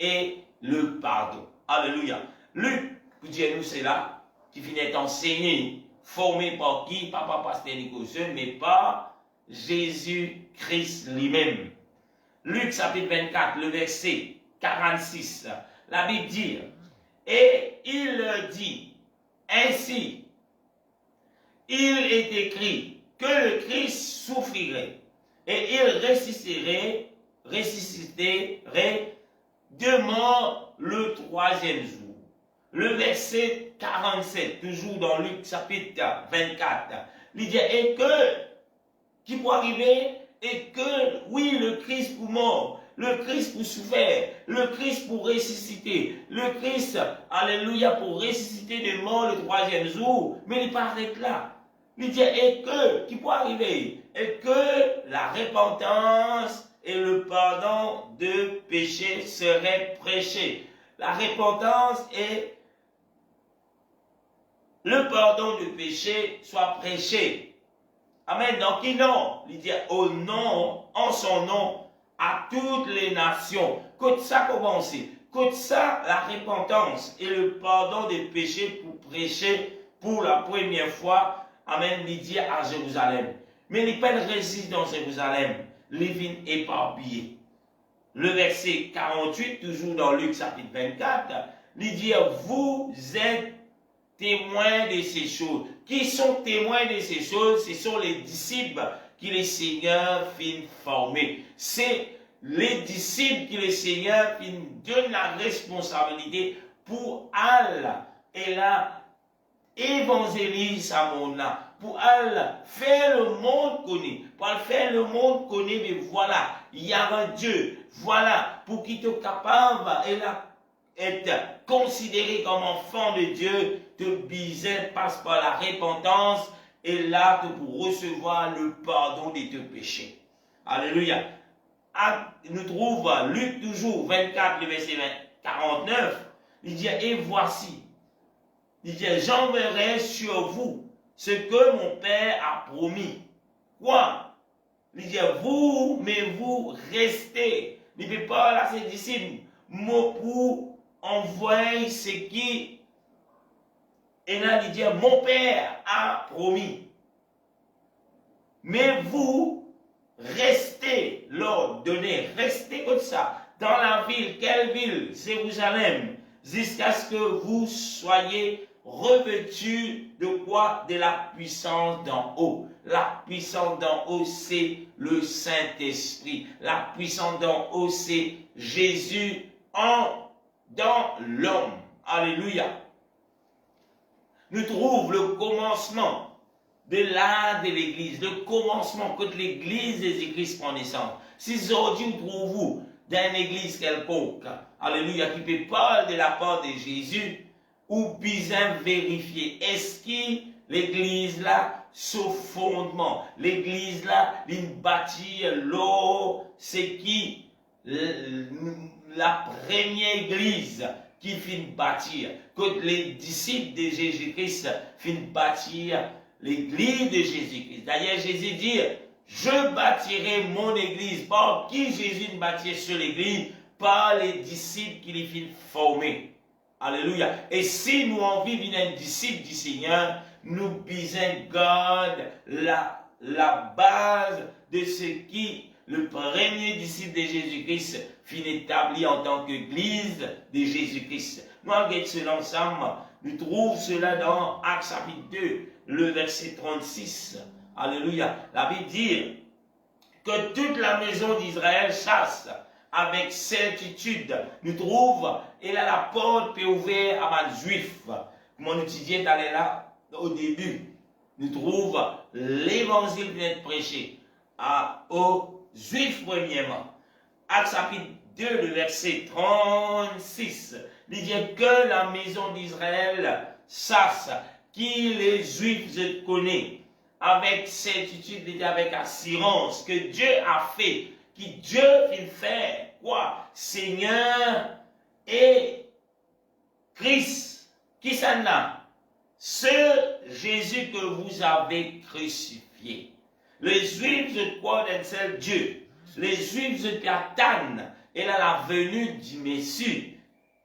et le pardon. Alléluia. Luc, vous dites nous cela, qui finit enseigné, formé par qui? Pas par pasteur Nicosien, mais par Jésus-Christ lui-même. Luc chapitre 24, le verset 46, la Bible dit, et il dit, ainsi, il est écrit que le Christ souffrirait et il ressusciterait de mort le troisième jour. Le verset 47, toujours dans Luc chapitre 24, il dit, et que, qui peut arriver, et que, oui, le Christ pour mort, le Christ pour souffrir, le Christ pour ressusciter, le Christ, alléluia, pour ressusciter de mort le troisième jour, mais il pas arrêté là. Il dit, et que, qui peut arriver, et que la repentance et le pardon de péché seraient prêchés. La repentance et le pardon de péché soient prêchés. Amen. Donc, qui non? Il dit, au nom, en son nom, à toutes les nations. Côte ça commencer. Côte ça, la repentance et le pardon des péchés pour prêcher pour la première fois. Amen, il dit à Jérusalem. Mais les peines résident dans Jérusalem. Les vignes éparpillées. Le verset 48, toujours dans Luc chapitre 24, il dit, vous êtes témoins de ces choses. Qui sont témoins de ces choses? Ce sont les disciples qui le Seigneur fin former. C'est les disciples qui le Seigneur fin donne la responsabilité pour aller et là évangéliser à mon âme, pour aller faire le monde connaître, pour aller faire le monde connaître, mais voilà, il y a un Dieu, voilà, pour qu'il te capable et là être considéré comme enfant de Dieu, te biser passe par la repentance et là pour recevoir le pardon de tes péchés. Alléluia. Nous trouvons Luc toujours 24, le verset 49, il dit, et voici, il dit, j'enverrai sur vous ce que mon Père a promis. Quoi? Il dit, vous, mais vous restez. Il ne peut pas là, ses disciples, pour envoyer ce qui, et là, il dit, mon Père a promis. Mais vous, restez, leur donner, restez comme ça, dans la ville. Quelle ville? Jérusalem, jusqu'à ce que vous soyez revêtus de quoi? De la puissance d'en haut. La puissance d'en haut, c'est le Saint-Esprit. La puissance d'en haut, c'est Jésus dans l'homme. Alléluia. Nous trouvons le commencement de l'art de l'Église, le commencement quand l'Église des Églises prend naissance. Si aujourd'hui nous trouvons dans une Église quelconque, alléluia, qui peut parler de la part de Jésus, ou bien vérifier, est-ce que l'Église là, ce fondement, l'Église là, une bâtie l'eau, c'est qui la première Église qui finit bâtir, que les disciples de Jésus-Christ finissent bâtir l'église de Jésus-Christ. D'ailleurs, Jésus dit, je bâtirai mon église. Par qui Jésus bâtit sur l'église? Par les disciples qui les finissent former. Alléluia. Et si nous en vivons un disciple du Seigneur, nous bisons garde la base de ce qui le premier disciple de Jésus-Christ finit établi en tant qu'église de Jésus-Christ. Nous regardons cela ensemble. Nous trouvons cela dans Actes chapitre 2, le verset 36. Alléluia. La Bible dit que toute la maison d'Israël chasse avec certitude. Nous trouvons, et là la porte est ouverte à un juif. Mon étudiant allait là au début. Nous trouvons l'évangile vient de prêcher aux juifs premièrement. Actes chapitre 2, le verset 36. Il dit que la maison d'Israël sache qui les juifs connaissent avec certitude et avec assurance que Dieu a fait, que Dieu va faire quoi? Seigneur et Christ, qui s'en a? Ce Jésus que vous avez crucifié. Les juifs croient d'un seul Dieu. Les juifs attendent et là la venue du Messie.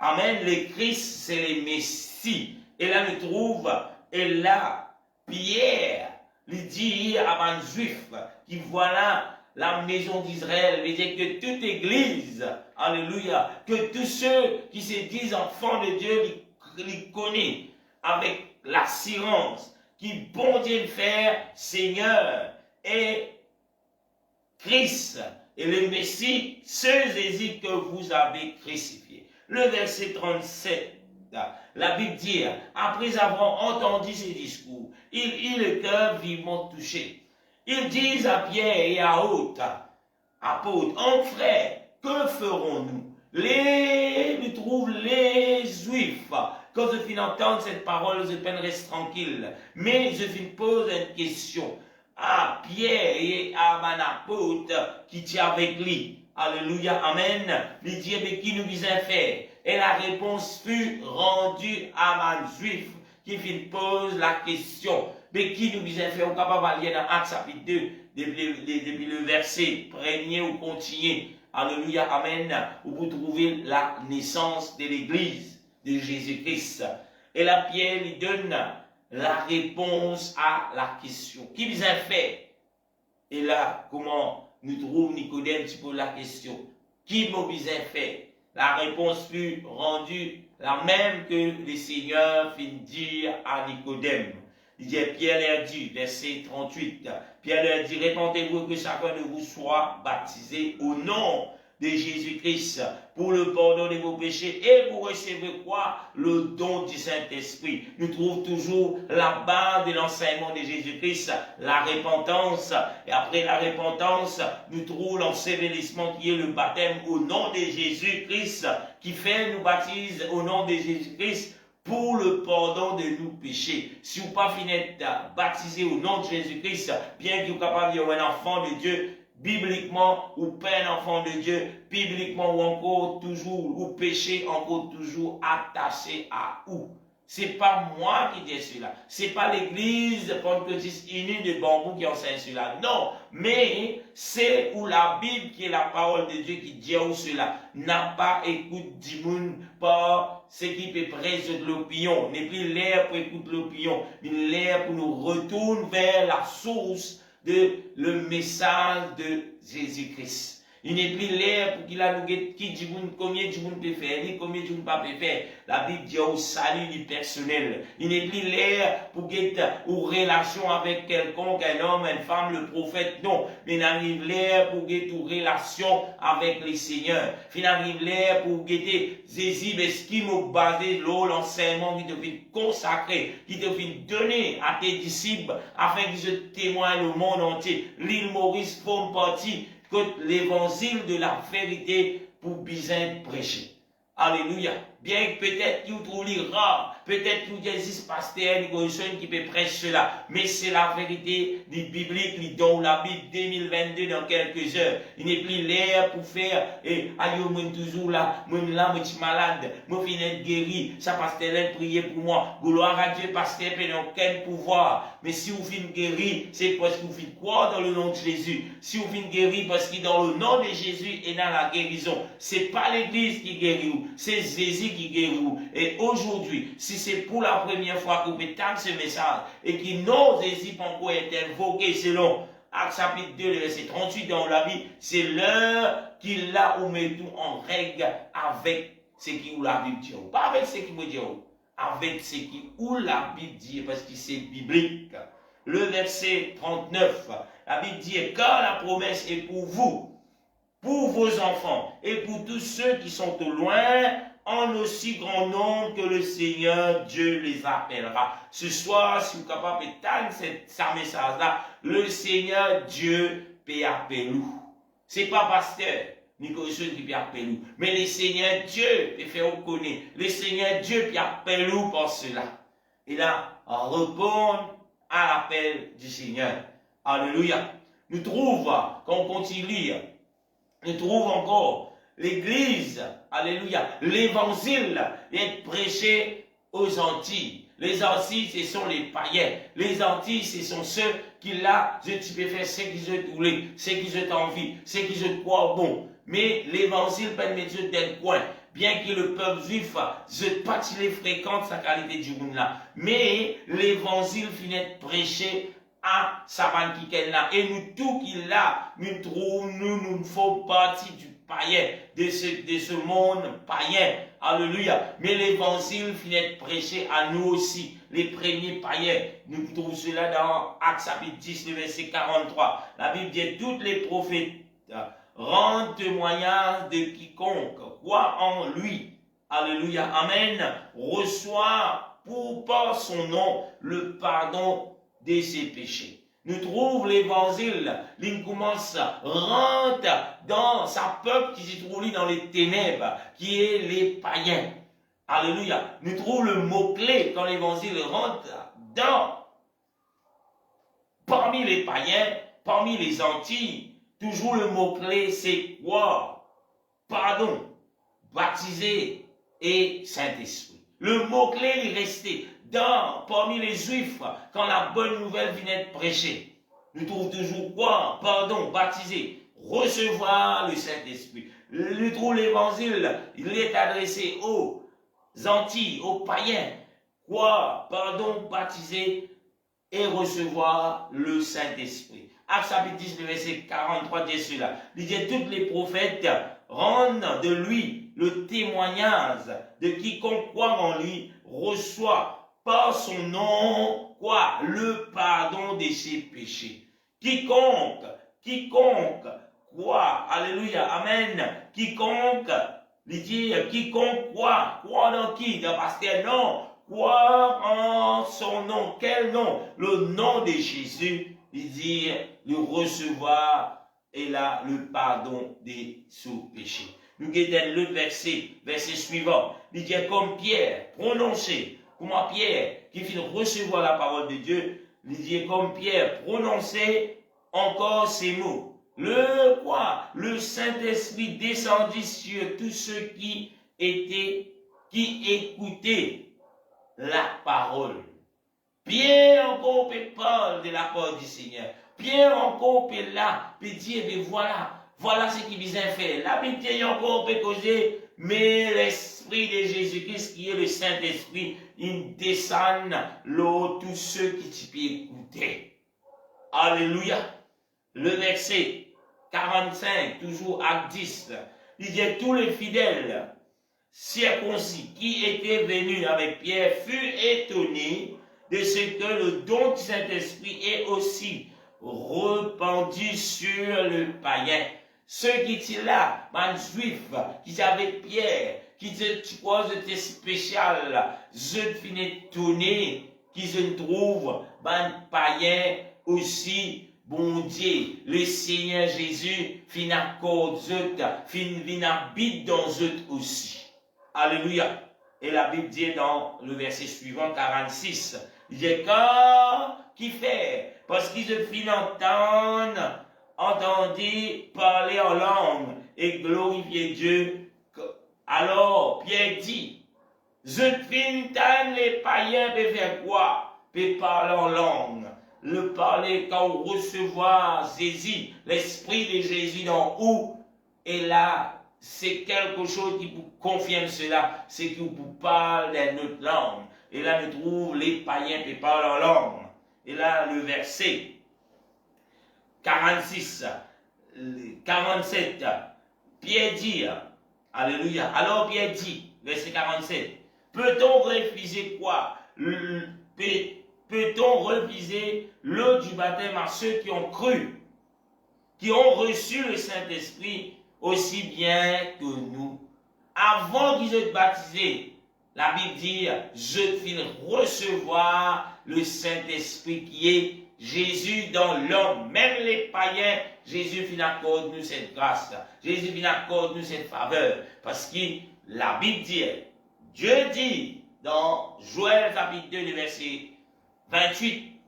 Amen. Le Christ, c'est le Messie. Et là, nous trouvons, et là, Pierre, lui dit à un juif, qui voilà la maison d'Israël, veut dire que toute église, alléluia, que tous ceux qui se disent enfants de Dieu, les connaissent avec l'assurance, qui bon Dieu faire, Seigneur et Christ, et le Messie, ce Jésus que vous avez crucifié. Le verset 37, la Bible dit, après avoir entendu ces discours, il eut le cœur vivement touché. Ils disent à Pierre et à autres apôtres, en frère, que ferons-nous? Nous trouvent les Juifs. Quand je finis d'entendre cette parole, je reste tranquille. Mais je finis poser une question à Pierre et à mon apôtre qui tient avec lui. Alléluia, amen. Il dit, mais qui nous vise à faire? Et la réponse fut rendue à un juif qui pose la question. Mais qui nous vise à faire? On va pas aller dans Actes chapitre 2, depuis le verset premier ou continuer. Alléluia, amen. Où vous trouvez la naissance de l'église de Jésus-Christ. Et là, Pierre lui donne la réponse à la question. Qui vise à faire? Et là, comment nous trouvons Nicodème, tu poses la question. Qui m'a vise à faire? La réponse fut rendue la même que le Seigneur fit dire à Nicodème. Il dit, Pierre leur dit, verset 38, Pierre leur dit, répandez-vous que chacun de vous soit baptisé au nom de Jésus-Christ pour le pardon de vos péchés et vous recevez quoi? Le don du Saint-Esprit. Nous trouvons toujours la base de l'enseignement de Jésus-Christ, la repentance. Et après la repentance, nous trouvons l'ensevelissement qui est le baptême au nom de Jésus-Christ, qui fait nous baptise au nom de Jésus-Christ pour le pardon de nos péchés. Si vous pas fini d'être baptisé au nom de Jésus-Christ, bien que vous capable d'être un enfant de Dieu, bibliquement, ou pas un enfant de Dieu, bibliquement, ou encore toujours, ou péché, encore toujours attaché à où. C'est pas moi qui dis cela. C'est pas l'église pentecôtiste unie de Bambou qui enseigne cela. Non. Mais c'est où la Bible qui est la parole de Dieu qui dit où cela. N'a pas écoute du monde par ce qui peut présoudre l'opinion. N'est plus l'air pour écouter l'opinion. Mais l'air pour nous retourner vers la source de le message de Jésus-Christ. Il n'est plus l'air pour qu'il a nous qui dit combien du monde peut faire, ni combien du monde pas peut faire. La Bible dit au salut du personnel. Il n'est plus l'air pour être aux relations avec quelconque, un homme, une femme, le prophète, non. Mais il arrive l'air pour être aux relations avec les seigneurs. Il arrive l'air pour être Jésus, mais ce qui m'a basé l'enseignement qui devait consacrer, qui devait donner à tes disciples afin qu'ils se témoignent au monde entier. L'île Maurice forme partie que l'évangile de la vérité pour bien prêcher. Alléluia. Bien que peut-être qu'il trouve rare, peut-être qu'il existe pasteur qui peut prêcher cela, mais c'est la vérité du biblique, dans la Bible 2022 dans quelques heures. Il n'est plus l'air pour faire, et aïe, moi toujours là, moi je suis malade, moi je suis guéri, ça pasteur prier pour moi. Gloire à Dieu, pasteur, il n'a aucun pouvoir. Mais si vous finissez guéri, c'est parce que vous finissez croire dans le nom de Jésus. Si vous finissez guéri, parce que dans le nom de Jésus est dans la guérison. C'est pas l'église qui guérit, c'est Jésus qui guérit. Et aujourd'hui, si c'est pour la première fois que vous entendez ce message et que non Jésus pas encore été invoqué selon Actes chapitre 2, le verset 38 dans la Bible, c'est l'heure qu'il a où met tout en règle avec ce qui ou la Bible dit. Pas avec ce qui me dit, avec ce qui ou la Bible dit, parce que c'est biblique. Le verset 39, la Bible dit, car la promesse est pour vous, pour vos enfants et pour tous ceux qui sont au loin, en aussi grand nombre que le Seigneur Dieu les appellera. Ce soir, si vous êtes capable d'éteindre ce message-là, le Seigneur Dieu peut appeler nous. Ce n'est pas pasteur, ni quelque chose qui peut appeler nous. Mais le Seigneur Dieu peut faire reconnaître. Le Seigneur Dieu peut appeler nous par cela. Et là, répondre à l'appel du Seigneur. Alléluia. Nous trouvons, quand on continue à lire, nous trouvons encore l'Église, alléluia, l'évangile est prêché aux Antilles. Les Antilles, ce sont les païens. Les Antilles, ce sont ceux qui là, tu peux faire ce qu'ils ont voulu, ce qu'ils ont envie, ce qu'ils ont croient bon. Mais l'évangile permet d'être coin. Bien que le peuple juif, je pas les fréquente sa qualité du monde là. Mais l'évangile finit de prêcher à Saban qui est là. Et nous, tout qui là, nous trouvons, nous faisons partie du païen, de ce monde païen. Alléluia. Mais l'évangile finit de prêcher à nous aussi, les premiers païens. Nous trouvons cela dans Actes chapitre 10, le verset 43. La Bible dit, toutes les prophètes rendent témoignage de quiconque croit en lui. Alléluia. Amen. Reçoit par son nom le pardon de ses péchés. Nous trouvons l'évangile, il commence à rentrer dans sa peuple qui se trouve dans les ténèbres, qui est les païens. Alléluia. Nous trouvons le mot-clé quand l'évangile rentre parmi les païens, parmi les Antilles. Toujours le mot-clé, c'est quoi? Pardon, baptisé et Saint-Esprit. Le mot-clé est resté parmi les Juifs, quand la bonne nouvelle venait de prêcher. Nous trouvons toujours quoi? Pardon, baptisé, recevoir le Saint-Esprit. Nous trouvons l'évangile, il est adressé aux Antilles, aux païens. Quoi? Pardon, baptisé et recevoir le Saint-Esprit. Actes chapitre 10, le verset 43 dit cela. Il dit, toutes les prophètes rendent de lui le témoignage de quiconque croit en lui reçoit par son nom, quoi? Le pardon de ses péchés. Quiconque croit, alléluia, amen, quiconque croit dans qui? Dans Pasteur, non, croire en son nom. Quel nom? Le nom de Jésus, il dit, le recevoir et là, le pardon des sous-péchés. Nous guettons le verset suivant. Il dit, comme Pierre, prononcé, comment Pierre, qui fit recevoir la parole de Dieu, il dit, comme Pierre, prononcé encore ces mots. Le quoi? Le Saint-Esprit descendit sur tous ceux qui écoutaient la parole. Pierre encore peut parler de la parole du Seigneur. Pierre encore peut là, peut dire, mais voilà ce qu'il vient faire. La Bible dit encore peut causer, mais l'Esprit de Jésus-Christ, qui est le Saint-Esprit, il descend l'eau, tous ceux qui t'y peuvent écouter. Alléluia. Le verset 45, toujours acte 10, il dit, tous les fidèles circoncis qui étaient venus avec Pierre furent étonnés de ce que le don du Saint-Esprit est aussi répandu sur le païen. Ceux qui étaient là, man juif, qui avaient Pierre, qui tu crois c'était spécial, je finis étonné, qui se trouvent, man païen aussi, bon Dieu, le Seigneur Jésus, fin accorde fin habite dans eux aussi. Alléluia. Et la Bible dit dans le verset suivant, 46, il dit, quand qui fait? Parce qu'ils se fin entendez parler en langue et glorifier Dieu. Alors, Pierre dit, je fin les païens peuvent faire quoi? Peuvent parler en langue. Le parler quand on recevoir Jésus, l'Esprit de Jésus dans où? Et là, c'est quelque chose qui vous confirme cela, c'est que vous parlez dans notre langue. Et là, nous trouvons les païens qui parlent en langue. Et là, le verset 46, 47, Pierre dit, alléluia, alors Pierre dit, verset 47, peut-on refuser quoi? Peut-on refuser l'eau du baptême à ceux qui ont cru, qui ont reçu le Saint-Esprit aussi bien que nous? Avant qu'ils soient baptisés, la Bible dit, je vais recevoir le Saint-Esprit qui est Jésus dans l'homme. Même les païens, Jésus vient accorder nous cette grâce. Jésus vient accorder nous cette faveur. Parce que la Bible dit, Dieu dit dans Joël chapitre 2, le verset 28,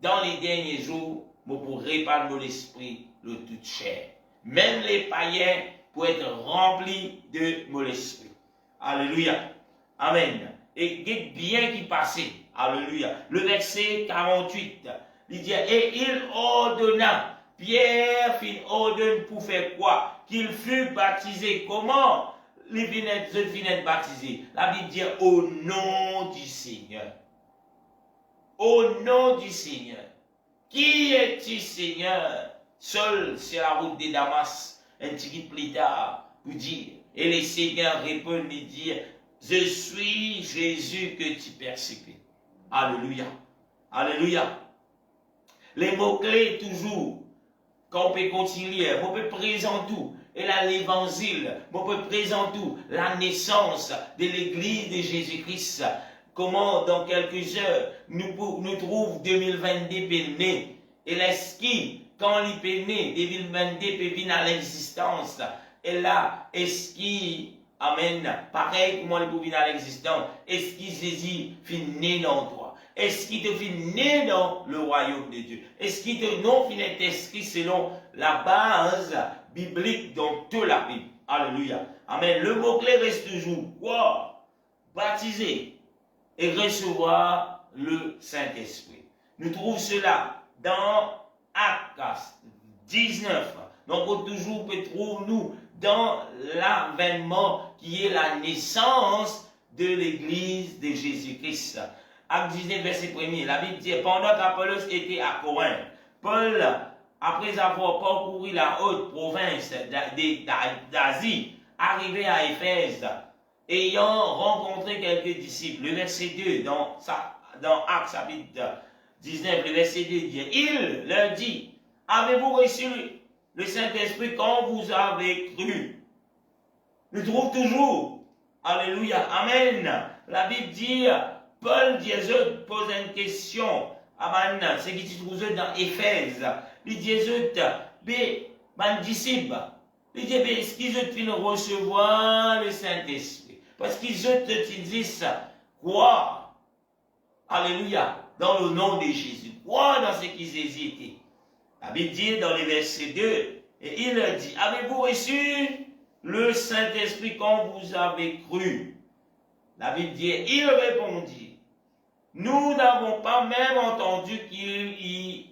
dans les derniers jours, vous pourrez répandre mon esprit de toute chair. Même les païens pour être remplis de mon esprit. Alléluia. Amen. Et bien qui passait. Alléluia. Le verset 48, il dit, et il ordonna, Pierre fit ordonne pour faire quoi? Qu'il fût baptisé. Comment? Je viens être baptisé. La Bible dit, au nom du Seigneur. Au nom du Seigneur. Qui est-il, Seigneur? Seul sur la route de Damas, un petit peu plus tard, pour dire, et le Seigneur répond et dit, je suis Jésus que tu persécutes. Alléluia. Alléluia. Les mots-clés toujours, qu'on peut continuer, on peut présenter tout. Et là, l'évangile, on peut présenter tout. La naissance de l'église de Jésus-Christ. Comment, dans quelques heures, nous trouvons 2022 né. Et l'est-ce qui, quand il peut né, 2022 peut venir à l'existence. Et là, est-ce qui, amen, pareil comment il peut venir à l'existence, est-ce qui Jésus finit né dans toi? Est-ce qu'il te fait né dans le royaume de Dieu? Est-ce qu'il te non finit inscrit selon la base biblique dans toute la Bible? Alléluia. Amen. Le mot-clé reste toujours quoi? Baptiser et recevoir le Saint-Esprit. Nous trouvons cela dans Actes 19. Donc, on toujours peut trouver nous dans l'avènement qui est la naissance de l'Église de Jésus-Christ. Acte 19, verset 1er, la Bible dit, pendant qu'Apollos était à Corinthe, Paul, après avoir parcouru la haute province d'Asie, arrivé à Éphèse, ayant rencontré quelques disciples, le verset 2 dans Actes chapitre 19, le verset 2 dit, il leur dit, avez-vous reçu le Saint-Esprit quand vous avez cru? Nous trouvons toujours, alléluia, amen. La Bible dit, Paul dit, pose une question, amen, ce qui se trouve dans Éphèse. Il dit, mes disciples, il dit, est-ce qu'ils ont recevoir le Saint-Esprit? Parce qu'ils disent quoi? Alléluia, dans le nom de Jésus. Quoi dans ce qu'ils hésitaient? La Bible dit dans le verset 2, et il leur dit, avez-vous reçu le Saint-Esprit quand vous avez cru? La Bible dit, il répondit, nous n'avons pas même entendu qu'il y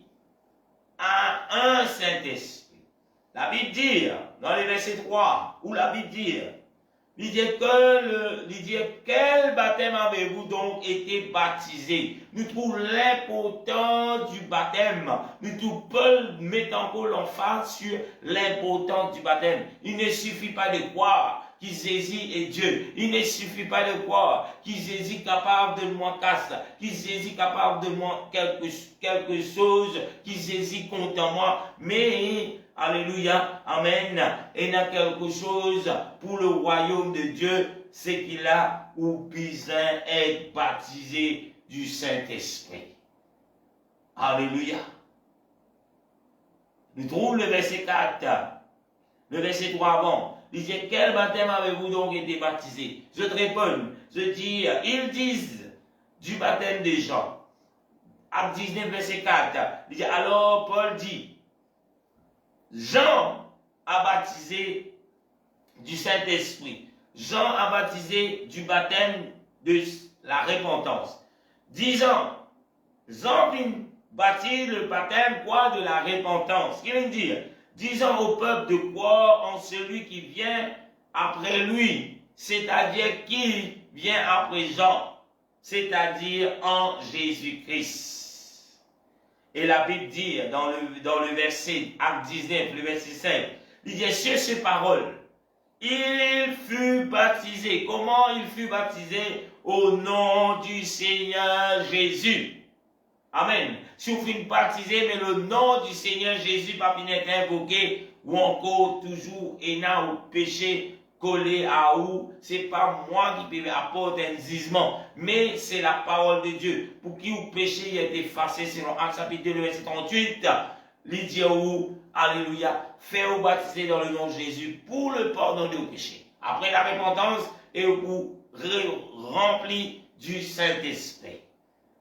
a un Saint-Esprit. La Bible dit, dans le verset 3, où la Bible dit, il dit, quel baptême avez-vous donc été baptisé? Nous trouvons l'importance du baptême. Nous trouvons Paul met encore l'emphase sur l'importance du baptême. Il ne suffit pas de croire qu'il Jésus est Dieu. Il ne suffit pas de croire qu'il Jésus est capable de moi casse, qu'il Jésus est capable de moi quelque chose, qu'il Jésus compte en moi, mais alléluia, amen. Et il y a quelque chose pour le royaume de Dieu, c'est qu'il a ou besoin être baptisé du Saint-Esprit. Alléluia. Nous trouvons le verset 4, le verset 3 avant. Il dit, quel baptême avez-vous donc été baptisé? Je te réponds, je dis, ils disent du baptême de Jean. Acte 19, verset 4. Il dit, alors Paul dit, Jean a baptisé du Saint-Esprit. Jean a baptisé du baptême de la repentance. Disant, Jean vient baptiser le baptême quoi de la repentance. Il vient dire, disant au peuple de croire en celui qui vient après lui, c'est-à-dire qui vient après Jean, c'est-à-dire en Jésus-Christ. Et la Bible dit dans le verset, Acte 19, le verset 5, il dit, sur ces paroles, il fut baptisé. Comment il fut baptisé? Au nom du Seigneur Jésus. Amen. Si vous fûtes baptisé, mais le nom du Seigneur Jésus pas n'est invoqué, ou encore toujours, et n'a au péché collé à vous, c'est pas moi qui peux apporter un jugement, mais c'est la parole de Dieu. Pour qui vous péché est effacé, selon Actes chapitre 2, verset 38, il dit où, alléluia, faites-vous baptiser dans le nom de Jésus pour le pardon de vos péchés. Après la repentance, et vous rempli du Saint-Esprit.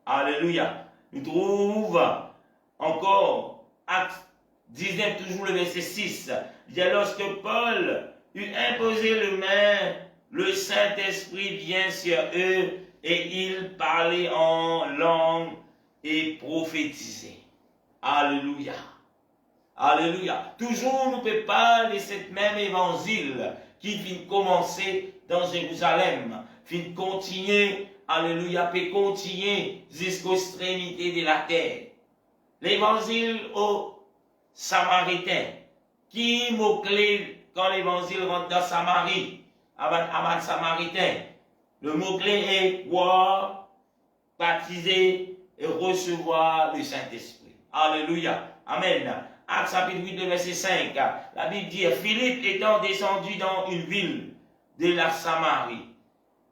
Alléluia. Nous trouvons encore Actes 19, toujours le verset 6. Il dit, lorsque Paul eut imposé le main, le Saint-Esprit vient sur eux et ils parlaient en langue et prophétisaient. Alléluia. Alléluia. Toujours nous ne pouvons pas de cette même évangile qui vient commencer dans Jérusalem, vient continuer, alléluia, peut continuer jusqu'aux extrémités de la terre. L'évangile aux Samaritains, qui mot-clé quand l'évangile rentre dans Samarie, avec Samaritain, le mot-clé est croire, baptiser et recevoir le Saint-Esprit. Alléluia. Amen. Acte chapitre 8, verset 5. La Bible dit, Philippe étant descendu dans une ville de la Samarie,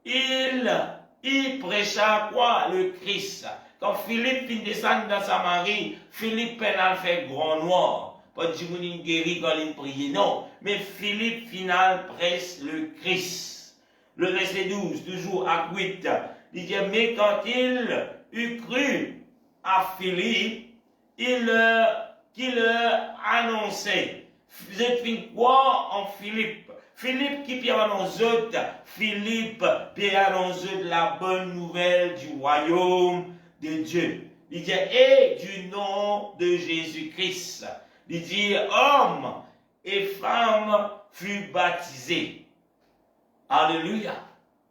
il prêcha quoi? Le Christ. Quand Philippe finit descendre dans Samarie, Philippe pénal fait grand noir. Pas de Jimouni guéri quand il prie, non. Mais Philippe final prêche le Christ. Le verset 12, toujours à 8. Il dit, mais quand il eut cru à Philippe, qui leur annonçait, vous êtes fait quoi en Philippe? Philippe qui peut annoncer, Philippe peut annoncer la bonne nouvelle du royaume de Dieu. Il dit, et du nom de Jésus-Christ. Il dit, hommes et femmes furent baptisés. Alléluia.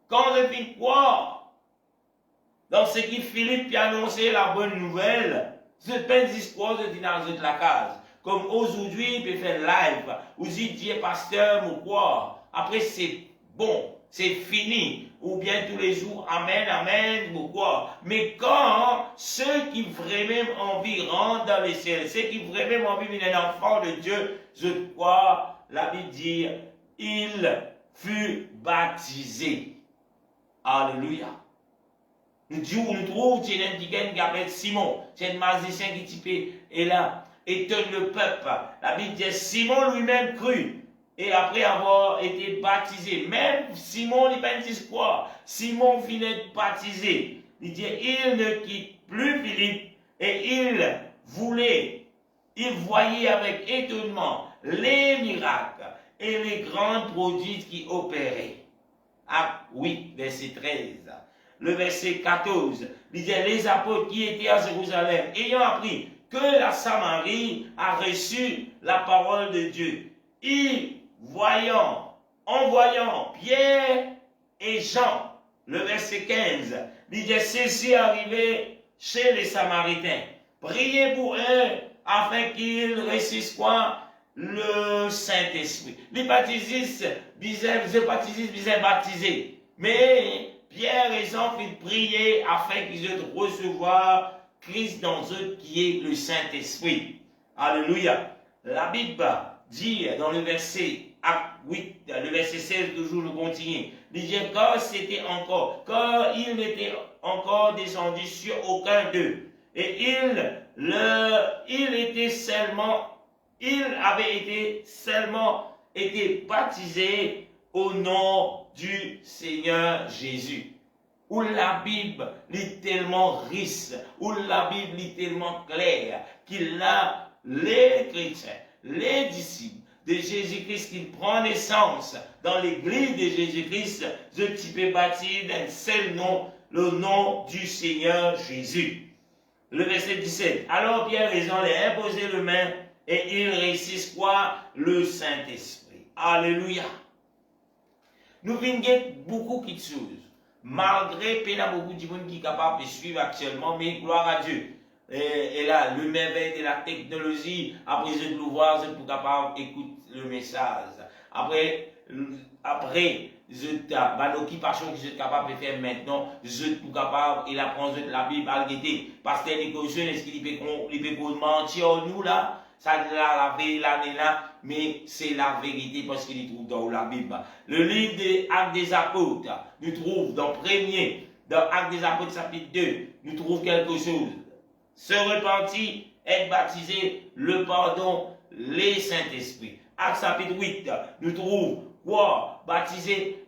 Quand on fait croire dans ce qui Philippe a annoncé la bonne nouvelle, c'est pas une histoire de dîner de la case. Comme aujourd'hui, il peut faire live. Vous dites, Dieu pasteur, ou quoi? après c'est bon, c'est fini, ou bien tous les jours, amen, amen, ou quoi. Mais quand ceux qui vraiment envie rentrent dans les ciels, ceux qui vraiment envie devenir un enfant de Dieu, je crois, la Bible dit, il fut baptisé. Alléluia. Nous trouvons, c'est un qui appelle Simon, c'est un magicien qui typé, et là, étonne le peuple. La Bible dit, Simon lui-même crut. Et après avoir été baptisé, même Simon, il pas dit quoi. Simon finit d'être baptisé. Il dit, il ne quitte plus Philippe et il voyait avec étonnement les miracles et les grands prodiges qui opéraient. Acte 8, verset 13. Le verset 14, il dit, les apôtres qui étaient à Jérusalem, ayant appris que la Samarie a reçu la parole de Dieu, en voyant Pierre et Jean, le verset 15, il dit, ceci arrivé chez les Samaritains. Priez pour eux afin qu'ils reçissent quoi? Le Saint-Esprit. Les baptisistes disaient baptisés. Mais Pierre et Jean firent prier afin qu'ils aient recevoir Christ dans eux qui est le Saint-Esprit. Alléluia. La Bible dit dans le verset 8, le verset 16, toujours le continue. Il dit quand il n'était encore descendu sur aucun d'eux. Et il avait seulement été baptisé au nom du Seigneur Jésus. Où la Bible est tellement riche, où la Bible est tellement claire, qu'il a les chrétiens, les disciples de Jésus-Christ qui prennent naissance dans l'église de Jésus-Christ, je type baptisé d'un seul nom, le nom du Seigneur Jésus. Le verset 17. Alors Pierre et Jean les imposaient les mains et ils réussissent quoi? Le Saint-Esprit. Alléluia. Nous venons beaucoup de choses. Malgré qu'il y a beaucoup de monde qui est capable de suivre actuellement, mais gloire à Dieu. Et là, le merveille de la technologie, après je dois voir, je suis capable d'écouter le message. Après l'occupation que je suis capable de faire maintenant, je suis capable de apprendre la Bible à l'été. Parce que les questions, est-ce qu'il peut mentir nous là? Ça l'a lavé l'année là, mais c'est la vérité parce qu'il trouve dans la Bible. Le livre des Actes des Apôtres, nous trouve dans Actes des Apôtres chapitre 2, nous trouve quelque chose. Se repentir, être baptisé, le pardon, les Saint-Esprit. Actes chapitre 8, nous trouve quoi? Baptisé,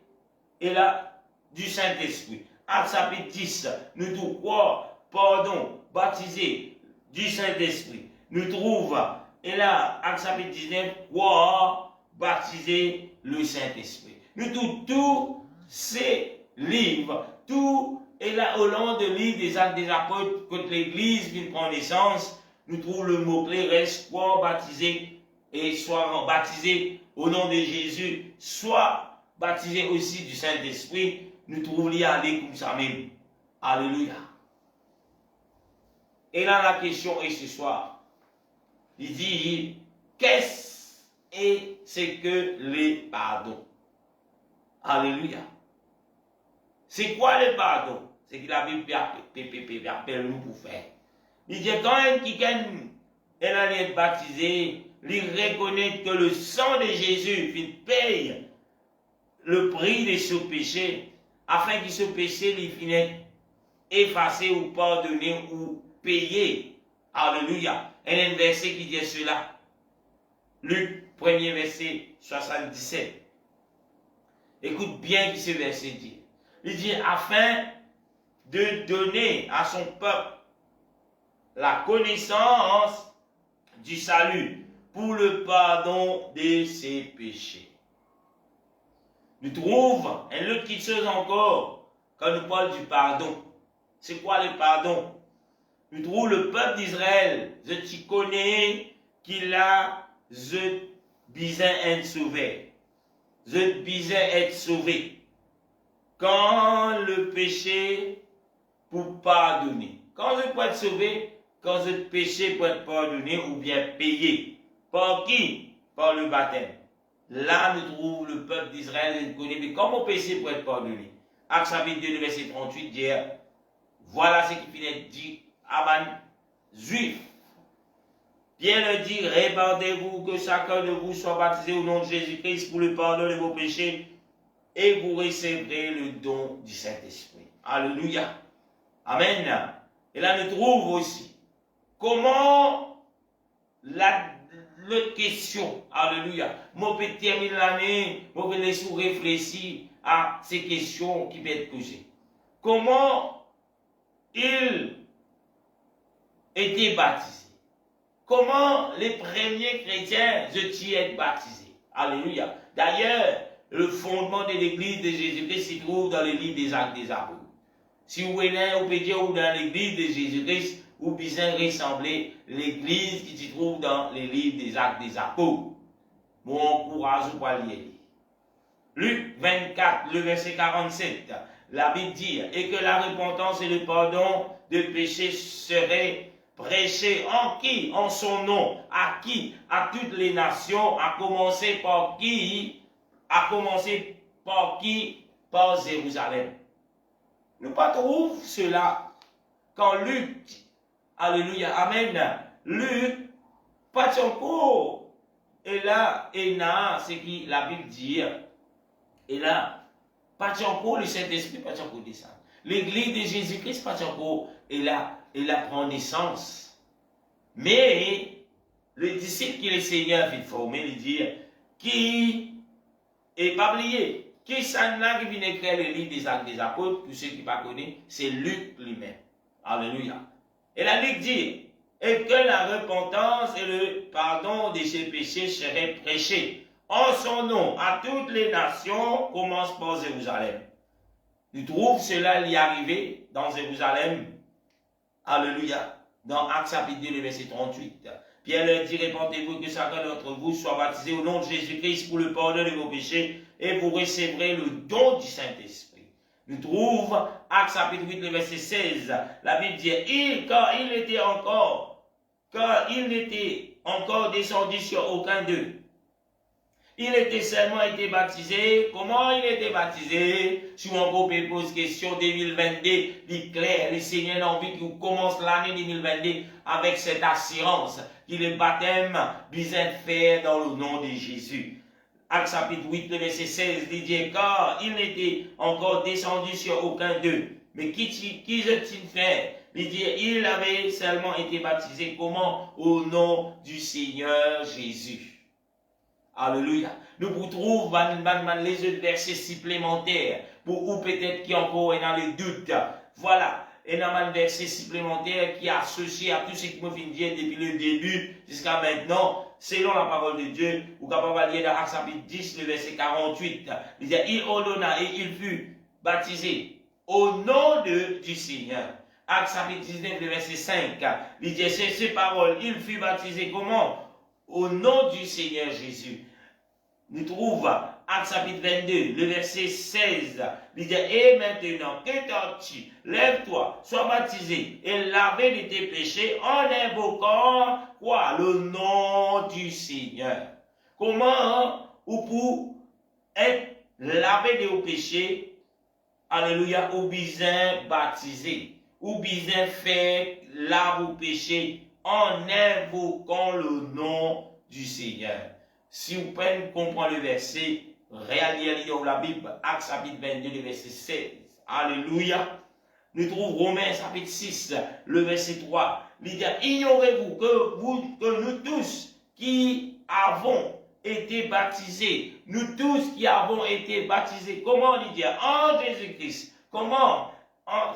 et là, du Saint-Esprit. Actes chapitre 10, nous trouve quoi? Pardon, baptisé, du Saint-Esprit. Nous trouve, et là, Actes chapitre 19, quoi? Baptisé, le Saint-Esprit. Nous trouvons tous ces livres, tout. Et là, au long de livre des Actes des Apôtres, quand l'Église vient prendre naissance, nous trouvons le mot-clé reste soit baptisé et soit baptisé au nom de Jésus, soit baptisé aussi du Saint-Esprit. Nous trouvons l'y aller comme ça même. Alléluia. Et là, la question est ce soir. Il dit, qu'est-ce et c'est que les pardons? Alléluia. C'est quoi le pardon? C'est que la Bible appelle nous pour faire. Il dit quand quelqu'un allait être baptisé, il reconnaît que le sang de Jésus paye le prix de ce péché, afin que ce péché lui finisse effacé ou pardonné ou payé. Alléluia. Il y a un verset qui dit cela. Luc, 1er verset 77. Écoute bien ce verset dit. Il dit, afin de donner à son peuple la connaissance du salut pour le pardon de ses péchés. Nous trouvons une autre petite chose encore quand nous parlons du pardon. C'est quoi le pardon? Nous trouvons le peuple d'Israël, je connais qu'il a besoin d'être sauvé. Je besoin être sauvé. Quand le péché pour pardonner. Quand je peux être sauvé, quand le péché peut être pardonné ou bien payé. Par qui? Par le baptême. là nous trouvons le peuple d'Israël et connaît, mais comment péché pour être pardonné? Acte chapitre 2, verset 38 dit, voilà ce qui finit dit Aman, juif. Pierre leur dit, répandez-vous, que chacun de vous soit baptisé au nom de Jésus-Christ pour le pardon de vos péchés, et vous recevrez le don du Saint-Esprit. Alléluia. Amen. Et là, nous trouvons aussi comment la question, alléluia, moi peux terminer l'année, moi peux laisser réfléchir à ces questions qui peuvent être posées. Comment il était baptisé? Comment les premiers chrétiens se être baptisés? Alléluia. D'ailleurs, le fondement de l'église de Jésus-Christ se trouve dans le livre des Actes des Apôtres. Si vous venez, vous pouvez dire, ou dans l'église de Jésus-Christ, vous bien ressembler l'église qui se trouve dans les livres des Actes des Apôtres. Mon encourage vous à lire. Luc 24, le verset 47, la Bible dit, et que la repentance et le pardon de péché seraient prêchés en qui? En son nom. À qui? À toutes les nations, à commencer par qui? À commencer par qui? Par Jérusalem. Nous pas trouvons cela quand Luc, alléluia, amen, Luc, pas encore, et là, et là, c'est qui la Bible dit, et là, pas encore le Saint-Esprit, pas encore descend. L'église de Jésus-Christ, pas encore, et là prend naissance. Mais, le disciple qui est le Seigneur fait former, il dit, qui, et pas oublier, qui s'en a qui vient écrire le livre des Actes des Apôtres, pour ceux qui ne connaissent pas, c'est Luc lui-même. Alléluia. Et la Luc dit, et que la repentance et le pardon de ses péchés seraient prêchés en son nom à toutes les nations, commence par Jérusalem. Nous trouvons cela y arriver dans Jérusalem. Alléluia. Dans Actes chapitre 2, verset 38. Pierre leur dit, répentez-vous que chacun d'entre vous soit baptisé au nom de Jésus-Christ pour le pardon de vos péchés et vous recevrez le don du Saint-Esprit. Nous trouvons Actes chapitre 8, verset 16. La Bible dit, quand il n'était encore descendu sur aucun d'eux, il était seulement été baptisé. Comment il était baptisé? Si on peut poser question 2022, dit clair, le Seigneur a envie qu'il commence l'année 2022 avec cette assurance qu'il est baptême bien fait dans le nom de Jésus. Acte chapitre 8, verset 16, il dit, car il n'était encore descendu sur aucun d'eux. Mais qui se-t-il fait? Il dit, il avait seulement été baptisé comment? Au nom du Seigneur Jésus. Alléluia. Nous vous trouvons les autres versets supplémentaires pour ou peut-être qui encore est dans les doutes. Voilà. Et dans un verset supplémentaire qui est associé à tout ce qui me vient dire depuis le début jusqu'à maintenant, selon la parole de Dieu, ou capable de lire dans Actes chapitre 10, le verset 48. Il dit, il ordonna et il fut baptisé au nom du Seigneur. Actes chapitre 19, le verset 5. Il dit, c'est ces paroles, il fut baptisé comment? Au nom du Seigneur Jésus. Nous trouvons Actes chapitre 22, le verset 16. Il dit, et maintenant, qu'étant-tu, lève-toi, sois baptisé et lavé de tes péchés en invoquant quoi? Le nom du Seigneur. Comment ou pour être lavé de vos péchés, alléluia, ou bien baptisé, ou bien faire laver vos péchés en invoquant le nom du Seigneur. Si vous pouvez comprendre le verset, réalisez la Bible, Actes chapitre 22, le verset 16. Alléluia. Nous trouvons Romains chapitre 6, le verset 3. Il dit, ignorez-vous que nous tous qui avons été baptisés, nous tous qui avons été baptisés, comment il dit, en Jésus-Christ, comment?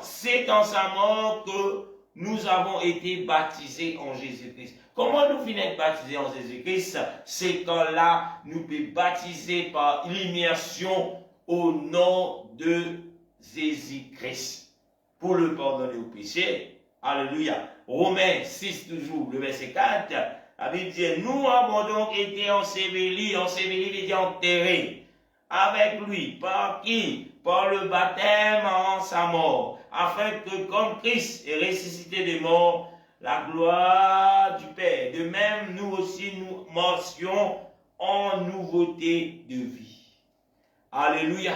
C'est en sa mort que nous avons été baptisés en Jésus-Christ. Comment nous finissons baptisés en Jésus-Christ? C'est quand là, nous pouvons baptiser par l'immersion au nom de Jésus-Christ. Pour le pardon de nos péchés. Alléluia. Romains 6 toujours, le verset 4. La Bible dit, nous avons donc été ensevelis veut dire enterrés avec lui. Par qui? Par le baptême en sa mort. Afin que comme Christ est ressuscité des morts, la gloire du Père. De même, nous aussi, nous marchions en nouveauté de vie. Alléluia.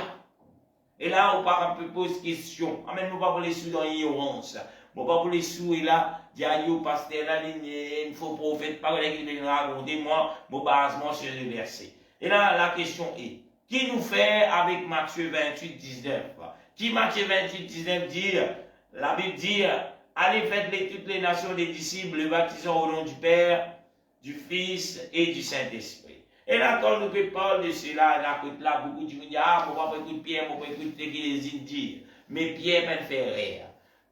Et là, on part un peu pose question. Amen, nous pas pour les sous dans l'ignorance. Bon, pas pour les sous, et là, dit à yo, pasteur, là, il faut prophète, pas qu'il vient raconter, moi, mon basement sur le verset. Et là, la question est, qui nous fait avec Matthieu 28, 19? Qui Matthieu 28, 19 dit, la Bible dit, allez faites toutes les nations des disciples, le baptisant au nom du Père, du Fils et du Saint-Esprit. Et là, quand nous parlons de cela, là, beaucoup de gens disent, ah, pourquoi pas écouter Pierre, pourquoi pas écouter les Indiens? Mais Pierre m'a fait rire.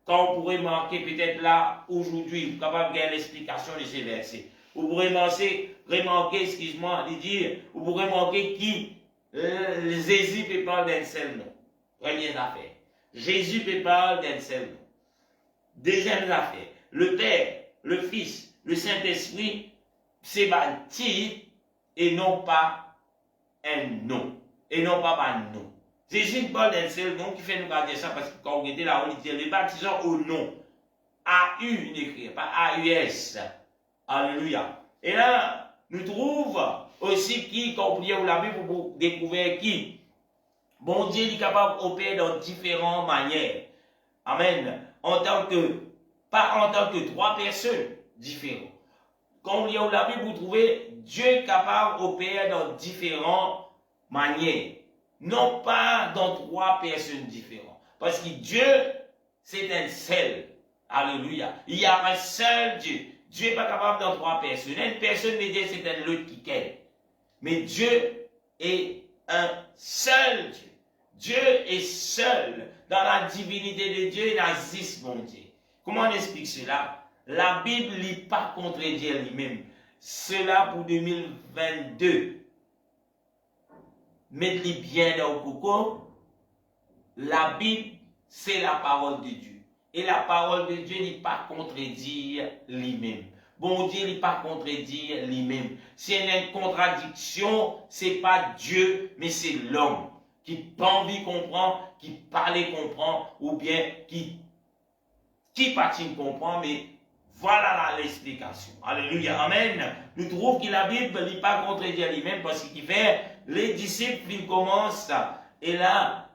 Quand on pourrait manquer peut-être là, aujourd'hui, capable de gagner l'explication de ces versets. Vous pourrez remarquer, excuse-moi, de dire, vous pourrez manquer qui Jésus peut parler d'un seul nom. Première affaire. Jésus peut parler d'un seul nom. Deuxième affaire. Le Père, le Fils, le Saint-Esprit, c'est bâti et non pas un nom. Et non pas un nom. Jésus parle d'un seul nom qui fait nous garder ça parce que quand on regarde là, on dit les baptisants au nom. A-U, n'écrit pas A-U-S. Alléluia. Et là, nous trouvons aussi qui, quand on lit la Bible, pour découvrir qui. Bon Dieu est capable d'opérer dans différentes manières. Amen. Pas en tant que trois personnes différentes. Quand on lit la Bible, vous trouvez Dieu est capable d'opérer dans différentes manières. Non pas dans trois personnes différentes. Parce que Dieu, c'est un seul. Alléluia. Il y a un seul Dieu. Dieu n'est pas capable dans trois personnes. Une personne veut dire c'est un autre qui qu'elle. Mais Dieu est un seul Dieu. Dieu est seul dans la divinité de Dieu. Il existe, mon Dieu. Comment on explique cela? La Bible ne lit pas contredire lui-même. Cela pour 2022. Mettez-le bien dans le coco. La Bible, c'est la parole de Dieu. Et la parole de Dieu n'est pas contredire lui-même. Bon Dieu n'est pas contredire lui-même. S'il y a une contradiction, ce n'est pas Dieu, mais c'est l'homme qui pas envie comprend, qui parle comprend, ou bien qui patine comprend, mais voilà l'explication. Alléluia. Amen. Nous trouvons que la Bible n'est pas contredire lui-même parce qu'il fait les disciples, ils commencent et là,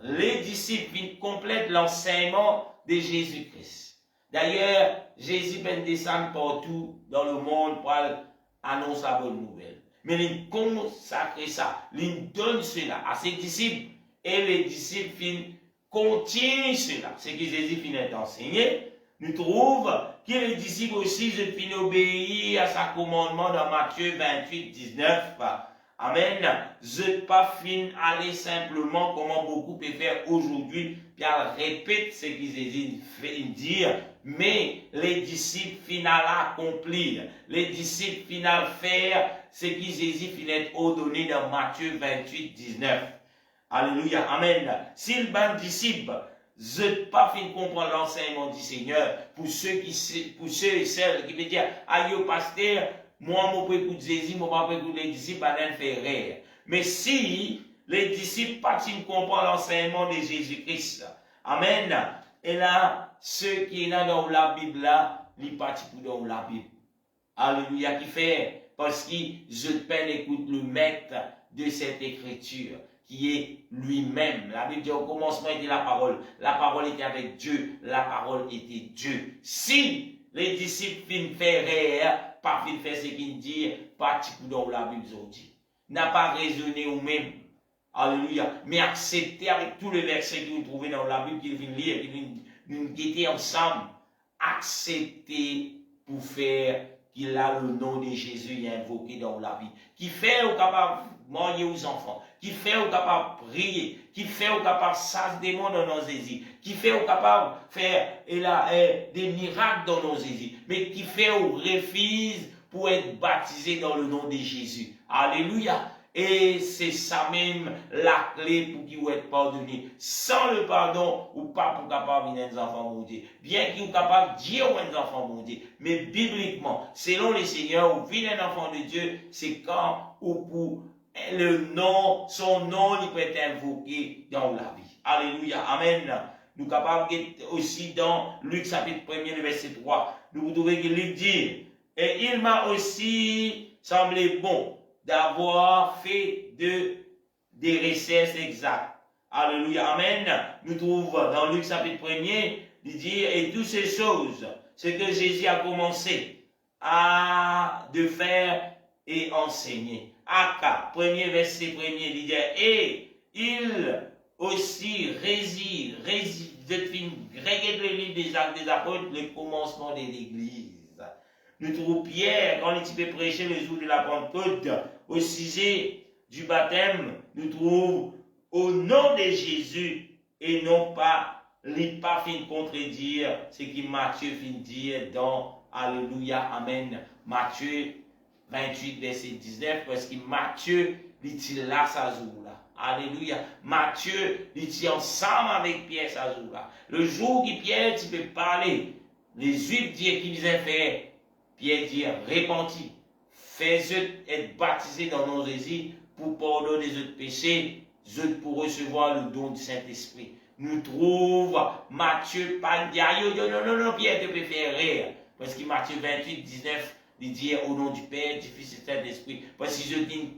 les disciples complètent l'enseignement de Jésus-Christ. D'ailleurs, Jésus peut descendre partout dans le monde pour annoncer la bonne nouvelle. Mais il consacre ça, il donne cela à ses disciples et les disciples continuent cela. Ce que Jésus finit d'enseigner, nous trouvons que les disciples aussi finissent d'obéir à sa commandement dans Matthieu 28, 19. Amen. Je pas fin aller simplement comme beaucoup peuvent faire aujourd'hui, puis elle répète ce que Jésus fait dire, mais les disciples finissent à accomplir, les disciples finissent à faire ce que Jésus finit ordonné dans Matthieu 28, 19. Alléluia. Amen. Si le bon disciple, je pas fin comprendre l'enseignement du Seigneur, pour ceux et celles qui veulent dire, aïe au pasteur, moi, je peux écouter Jésus, moi, je peux écouter les disciples, à faire rire. Mais si les disciples ne comprennent l'enseignement de Jésus-Christ, amen, et là, ceux qui sont dans la Bible, là, ils participent dans la Bible. Alléluia, qui fait, parce que je peine écoute le maître de cette écriture, qui est lui-même. La Bible dit au commencement était la parole était avec Dieu, la parole était Dieu. Si les disciples finissent faire rire, pas fin faire ce qu'il dit, pas petit coup dans la Bible dit. N'a pas raisonné ou même. Alléluia. Mais accepter avec tous les versets que vous trouvez dans la Bible, qu'il vient lire, qu'il vient guetter ensemble. Accepter pour faire qu'il a le nom de Jésus invoqué dans la Bible. Qui fait au capable marier aux enfants. Qui fait au capable prier. Qui fait au capable chasser des démons dans nos Jésus. Qui fait au capable faire des miracles dans nos Jésus. Mais qui fait au refuse pour être baptisé dans le nom de Jésus. Alléluia. Et c'est ça même la clé pour qu'il vous être pardonné. Sans le pardon, ou pas pour capable de venir enfants mon Dieu. Bien qu'il soit capable de dire aux enfants mon Dieu. Mais bibliquement, selon les seigneurs, ou venir un enfant de Dieu, c'est quand ou pour son nom, il peut être invoqué dans la vie. Alléluia. Amen. Nous sommes capables aussi dans Luc chapitre 1er, verset 3. Nous trouvons que Luc dit, Et il m'a aussi semblé bon d'avoir fait des recherches exactes. Alléluia, amen. Nous trouvons dans Luc chapitre 1er, il dit, et toutes ces choses, ce que Jésus a commencé de faire et enseigner. Aka, premier verset premier, il dit, et il aussi réside, regarde le livre des Actes des Apôtres, le commencement de l'Église. Nous trouvons Pierre, quand il peut prêcher le jour de la Pentecôte, au sujet du baptême, nous trouvons au nom de Jésus et non pas, il pas fin contredire ce que Matthieu fin dire dans Alléluia, Amen. Matthieu 28, verset 19, parce que Matthieu, il dit là, ça joue là. Alléluia. Matthieu, il dit ensemble avec Pierre, ça joue là. Le jour que Pierre, tu peux parler, les Juifs disent qu'ils ont fait, Pierre dit, repentis, fais-eux être baptisés dans nos Jésus pour pardonner les autres péchés, pour recevoir le don du Saint-Esprit. Nous trouvons Matthieu, pas non, Pierre te peut faire rire. Parce que Matthieu 28, 19, il dit au nom du Père, du Fils et du Saint-Esprit. Parce que je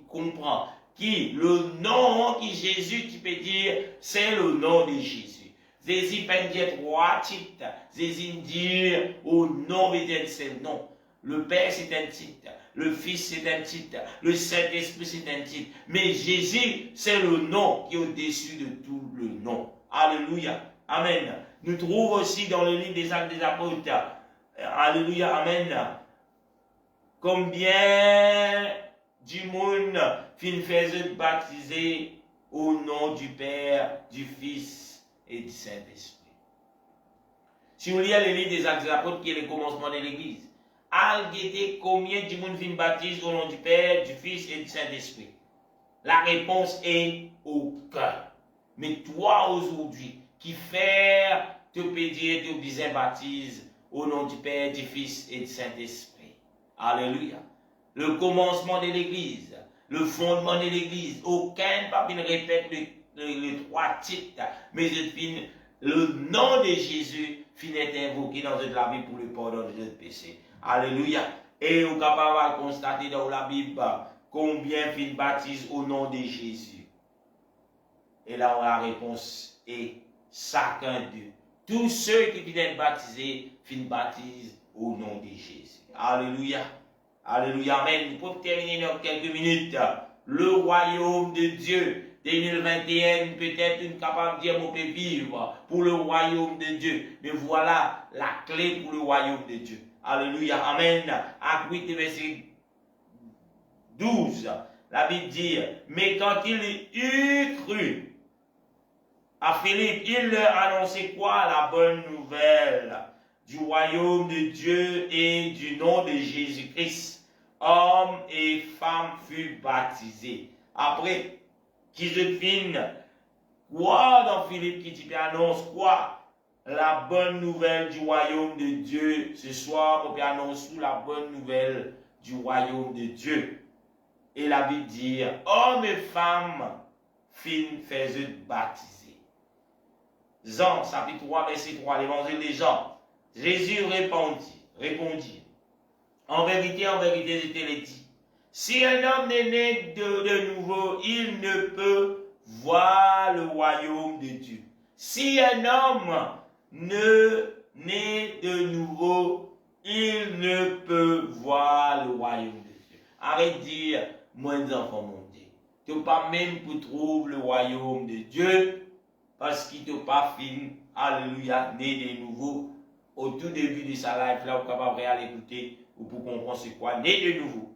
comprends qui le nom qui Jésus, tu peux dire, c'est le nom de Jésus. Jésus peut dire trois titres. Jésus dit au nom de Dieu, c'est le nom. Le Père, c'est un titre. Le Fils, c'est un titre. Le Saint-Esprit, c'est un titre. Mais Jésus, c'est le nom qui est au-dessus de tout le nom. Alléluia. Amen. Nous trouvons aussi dans le livre des Actes des Apôtres. Alléluia. Amen. Combien du monde faisait baptiser au nom du Père, du Fils et du Saint-Esprit. Si vous lisez le livre des Actes des Apôtres, qui est le commencement de l'Église, combien de monde fin baptise au nom du Père, du Fils et du Saint-Esprit? La réponse est aucun. Mais toi aujourd'hui, qui fait te pédir, te besoin baptise au nom du Père, du Fils et du Saint-Esprit. Alléluia. Le commencement de l'Église, le fondement de l'Église, aucun pape ne répète les trois titres, mais le nom de Jésus finit invoqué dans la Bible pour le pardon de nos péchés. Alléluia. Et vous êtes capable de constater dans la Bible combien fin baptise au nom de Jésus. Et là, la réponse est chacun d'eux. Tous ceux qui viennent baptiser, fin baptisent au nom de Jésus. Alléluia. Alléluia. Amen. Pour terminer dans quelques minutes, le royaume de Dieu. 2021, peut-être une capable de dire mon peut vivre pour le royaume de Dieu. Mais voilà la clé pour le royaume de Dieu. Alléluia. Amen. Acte 8, verset 12. La Bible dit, mais quand il eut cru à Philippe, il leur annonçait quoi? La bonne nouvelle du royaume de Dieu et du nom de Jésus-Christ. Hommes et femmes furent baptisés. Après qu'ils eurent fini, quoi dans Philippe qui dit annonce quoi? La bonne nouvelle du royaume de Dieu. Ce soir, on peut annoncer la bonne nouvelle du royaume de Dieu. Et la Bible dit, hommes et femmes faisaient baptiser. Jean, chapitre 3, verset 3, l'évangile des Jean. Jésus répondit, en vérité, je te l'ai dit, si un homme n'est né de nouveau, il ne peut voir le royaume de Dieu. Si un homme ne naît de nouveau, il ne peut voir le royaume de Dieu. Arrête de dire, moins d'enfants mon Dieu. Tu n'as pas même pour trouver le royaume de Dieu, parce qu'il ne t'a pas fini, alléluia, né de nouveau. Au tout début de sa life, là, vous êtes capable de l'écouter, ou pour comprendre c'est quoi, né de nouveau.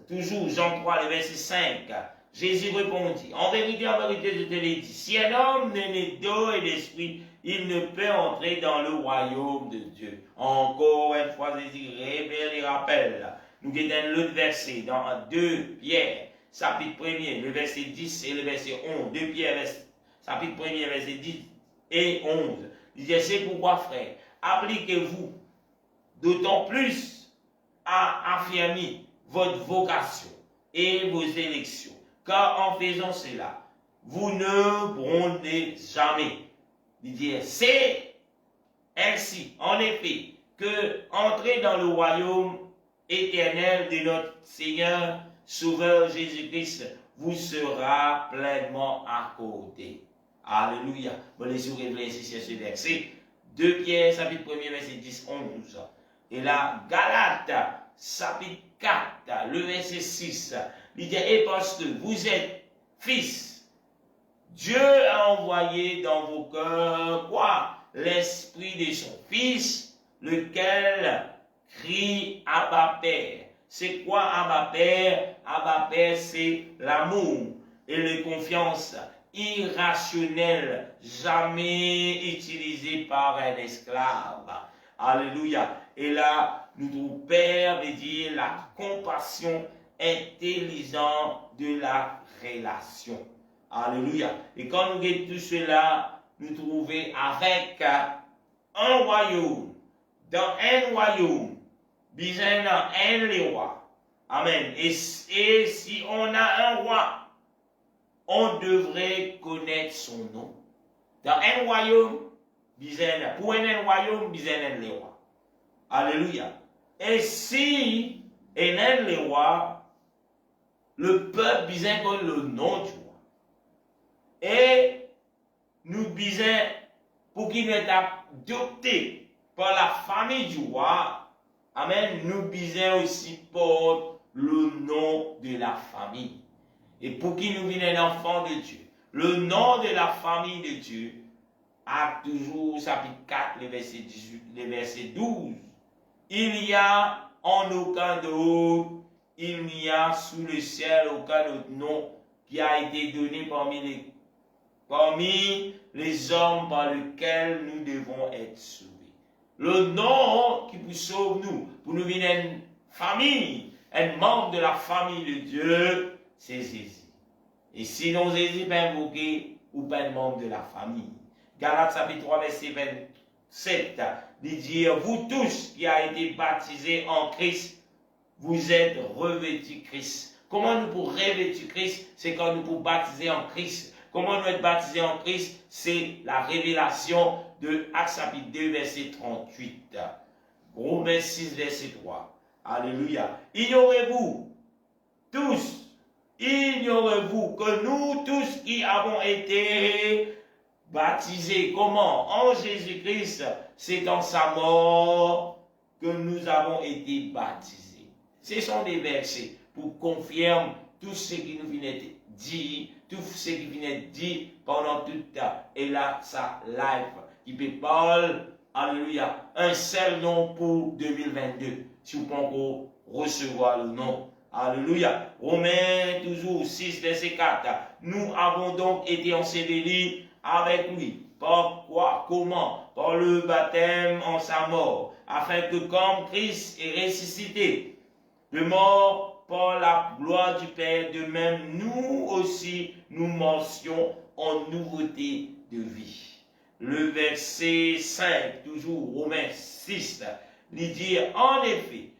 Toujours, Jean 3, le verset 5, Jésus répondit, en vérité, je te l'ai dit, si un homme n'est né d'eau et d'esprit, il ne peut entrer dans le royaume de Dieu. Encore une fois, Jésus révèle et rappelle. Nous avons l'autre verset dans 2 Pierre, chapitre 1er, le verset 10 et le verset 11. 2 Pierre, chapitre 1er, verset 10 et 11. Il dit, c'est pourquoi, frère, appliquez-vous d'autant plus à affirmer votre vocation et vos élections, car en faisant cela, vous ne bronez jamais. Il dit, c'est ainsi, en effet, que entrer dans le royaume éternelle de notre Seigneur, Sauveur Jésus-Christ, vous sera pleinement accordée. Alléluia. Bon, les yeux réfléchissez sur ce verset. 2 Pierre, chapitre 1er, verset 10, 11. Et là, Galates, chapitre 4, le verset 6. Il dit, et parce que vous êtes fils, Dieu a envoyé dans vos cœurs, quoi? L'esprit de son Fils, lequel crie Abba Père. C'est quoi Abba Père? Abba Père, c'est l'amour et la confiance irrationnelle, jamais utilisée par un esclave. Alléluia. Et là, nous trouvons Père veut dire la compassion intelligente de la relation. Alléluia. Et quand nous regardons tout cela, nous trouvons avec un royaume, dans un royaume, besoin d'un roi. Amen. Et si on a un roi, on devrait connaître son nom. Dans un royaume, pour un royaume, besoin d'un roi. Alléluia. Et si il y a un roi, le peuple besoin connaître le nom du roi. Et nous disons, pour qu'il soit adopté par la famille du roi, amen, nous disons aussi pour le nom de la famille. Et pour qu'il nous vienne un enfant de Dieu, le nom de la famille de Dieu, a toujours, chapitre 4, le verset 18, le verset 12. Il n'y a en aucun d'autre, il n'y a sous le ciel aucun autre nom qui a été donné parmi les hommes par lesquels nous devons être sauvés. Le nom qui vous sauve nous, pour nous venir une famille, un membre de la famille de Dieu, c'est Jésus. Et sinon Jésus pas invoqué ou pas un membre de la famille. Galates chapitre 3 verset 27 dit, vous tous qui avez été baptisés en Christ, vous êtes revêtus Christ. Comment nous pour revêtir Christ? C'est quand nous pour baptiser en Christ. Comment nous être baptisés en Christ? C'est la révélation de Actes chapitre 2 verset 38. Romains 6 verset 3. Alléluia. Ignorez-vous tous, ignorez-vous que nous tous qui avons été baptisés, comment? En Jésus-Christ, c'est dans sa mort que nous avons été baptisés. Ce sont des versets pour confirmer tout ce qui nous vient d'être dit, tout ce qui vient d'être dit pendant toute et là, sa life, qui peut parler, alléluia, un seul nom pour 2022, si vous pouvez encore recevoir le nom. Alléluia. Romains, toujours 6, verset 4. Nous avons donc été ensevelis avec lui. Par quoi? Comment? Par le baptême en sa mort, afin que comme Christ est ressuscité de mort par la gloire du Père, de même nous aussi nous marchions en nouveauté de vie. Le verset 5, toujours Romains 6, il dit en effet,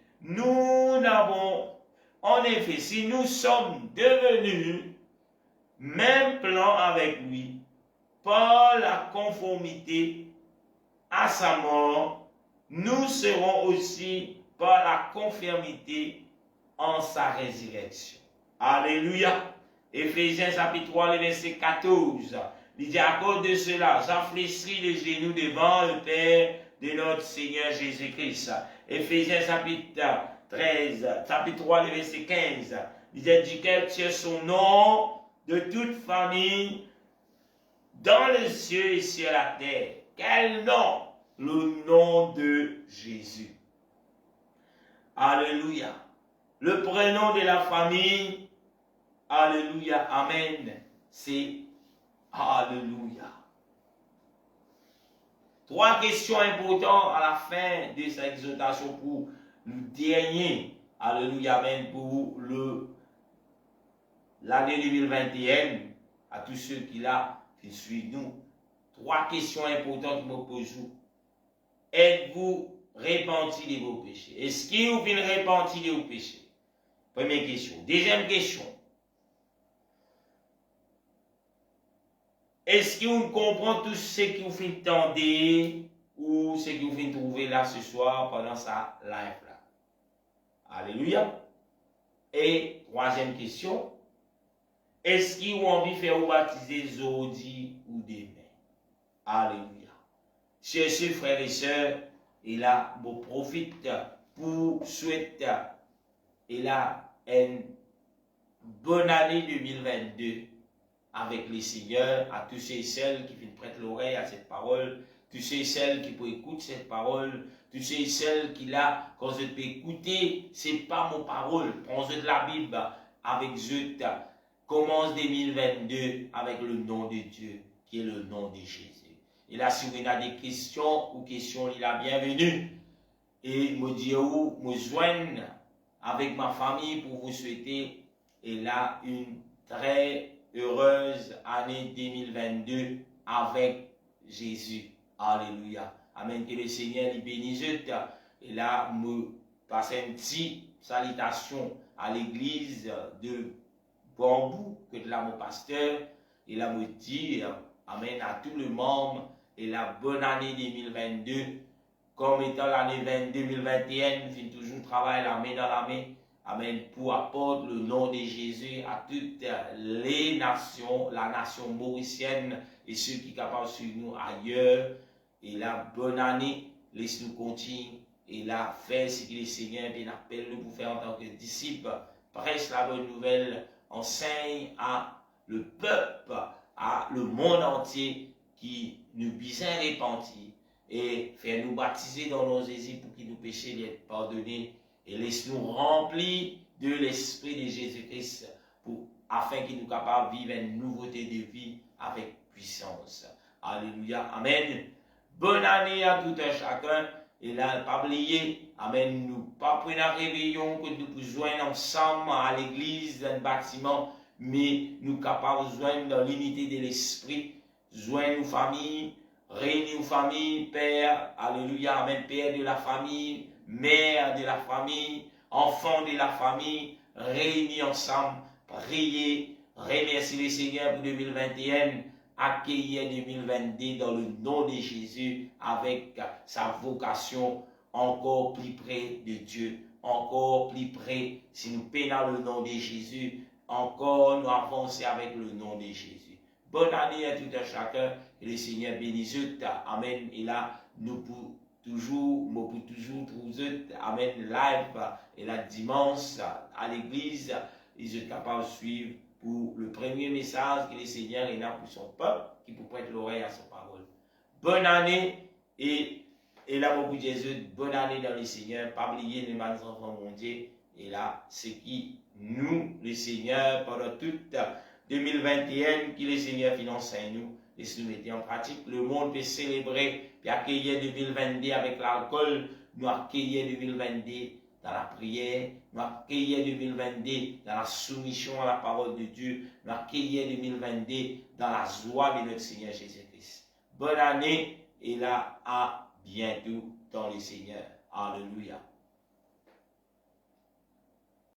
si nous sommes devenus même plan avec lui, par la conformité à sa mort, nous serons aussi par la conformité en sa résurrection. Alléluia. Éphésiens chapitre 3, le verset 14. Il dit à cause de cela, j'affléchis les genoux devant le Père de notre Seigneur Jésus-Christ. Éphésiens chapitre 13, chapitre 3, le verset 15. Il dit duquel tient son nom de toute famille dans les cieux et sur la terre. Quel nom? Le nom de Jésus. Alléluia. Le prénom de la famille, alléluia, amen, c'est alléluia. 3 questions importantes à la fin de cette exhortation pour le dernier, alléluia, amen, pour l'année 2021, à tous ceux qui suivent nous. 3 questions importantes que je me pose. Êtes-vous repenti de vos péchés? Est-ce que vous venez repenti de vos péchés? Première question. Deuxième question. Est-ce que vous comprenez tout ce que vous faites tenter ou ce que vous faites trouver là ce soir pendant sa live là? Alléluia. Et troisième question, est-ce qu'il a envie de faire vous baptiser aujourd'hui ou demain? Alléluia. Chers frères et sœurs, et là, je profite pour souhaiter, et là, une bonne année 2022 avec les seigneurs, à tous ceux et celles qui viennent prêter l'oreille à cette parole, tous ceux et celles qui peuvent écouter cette parole, tous ceux et celles qui là, quand je peux écouter, c'est pas mon parole, prends-je de la Bible avec je, commence 2022 avec le nom de Dieu, qui est le nom de Jésus. Et là, si vous avez des questions ou questions, il est la bienvenue. Et me dire où me joindre avec ma famille pour vous souhaiter, et là, une très heureuse année 2022 avec Jésus. Alléluia. Amen. Que le Seigneur les bénisse. Et là, me passe une petite salutation à l'église de Bambou, que de là, mon pasteur. Et là, me dit, amen, à tout le monde. Et la bonne année 2022, comme étant l'année 2021, nous finissons toujours travailler la main dans la main. Amen. Pour apporter le nom de Jésus à toutes les nations, la nation mauricienne et ceux qui sont capables de suivre nous ailleurs. Et la bonne année, laisse-nous continuer. Et là, faire ce que le Seigneur appelle nous pour faire en tant que disciples. Prêche la bonne nouvelle, enseigne à le peuple, à le monde entier qui nous besoin repentir et faire nous baptiser dans nos Jésus pour que nos péchés les être pardonnés. Et laisse-nous remplir de l'Esprit de Jésus-Christ afin qu'il nous capable de vivre une nouveauté de vie avec puissance. Alléluia. Amen. Bonne année à tout un chacun. Et là, pas oublier, amen, nous pas prendre la réveillon que nous pouvons joindre ensemble à l'église, dans le bâtiment, mais nous capables de joindre dans l'unité de l'Esprit, joindre nos familles, réunir nos familles, Père, alléluia, amen, Père de la famille, mère de la famille, enfants de la famille, réunis ensemble, prier, remercier le Seigneur pour 2021, accueillir 2022 dans le nom de Jésus avec sa vocation encore plus près de Dieu, encore plus près, si nous payons le nom de Jésus, encore nous avancer avec le nom de Jésus. Bonne année à tout un chacun, que le Seigneur bénisse. Amen. Et là, nous pouvons toujours trouver, amen, live, et la dimanche à l'église, ils sont capables de suivre pour le premier message que le Seigneur est là pour son peuple, qui peut prêter l'oreille à sa parole. Bonne année, et là, mon Jésus, bonne année dans le Seigneur, pas oublier les mains enfants, mon Dieu, et là, c'est qui nous, le Seigneur, pendant toute 2021, qui le Seigneur finance à nous, et si nous mettons en pratique, le monde peut célébrer, puis accueillir 2022 avec l'alcool, nous accueillir 2022 dans la prière, nous accueillir 2022 dans la soumission à la parole de Dieu, nous accueillir 2022 dans la joie de notre Seigneur Jésus-Christ. Bonne année, et là, à bientôt dans le Seigneur. Alléluia.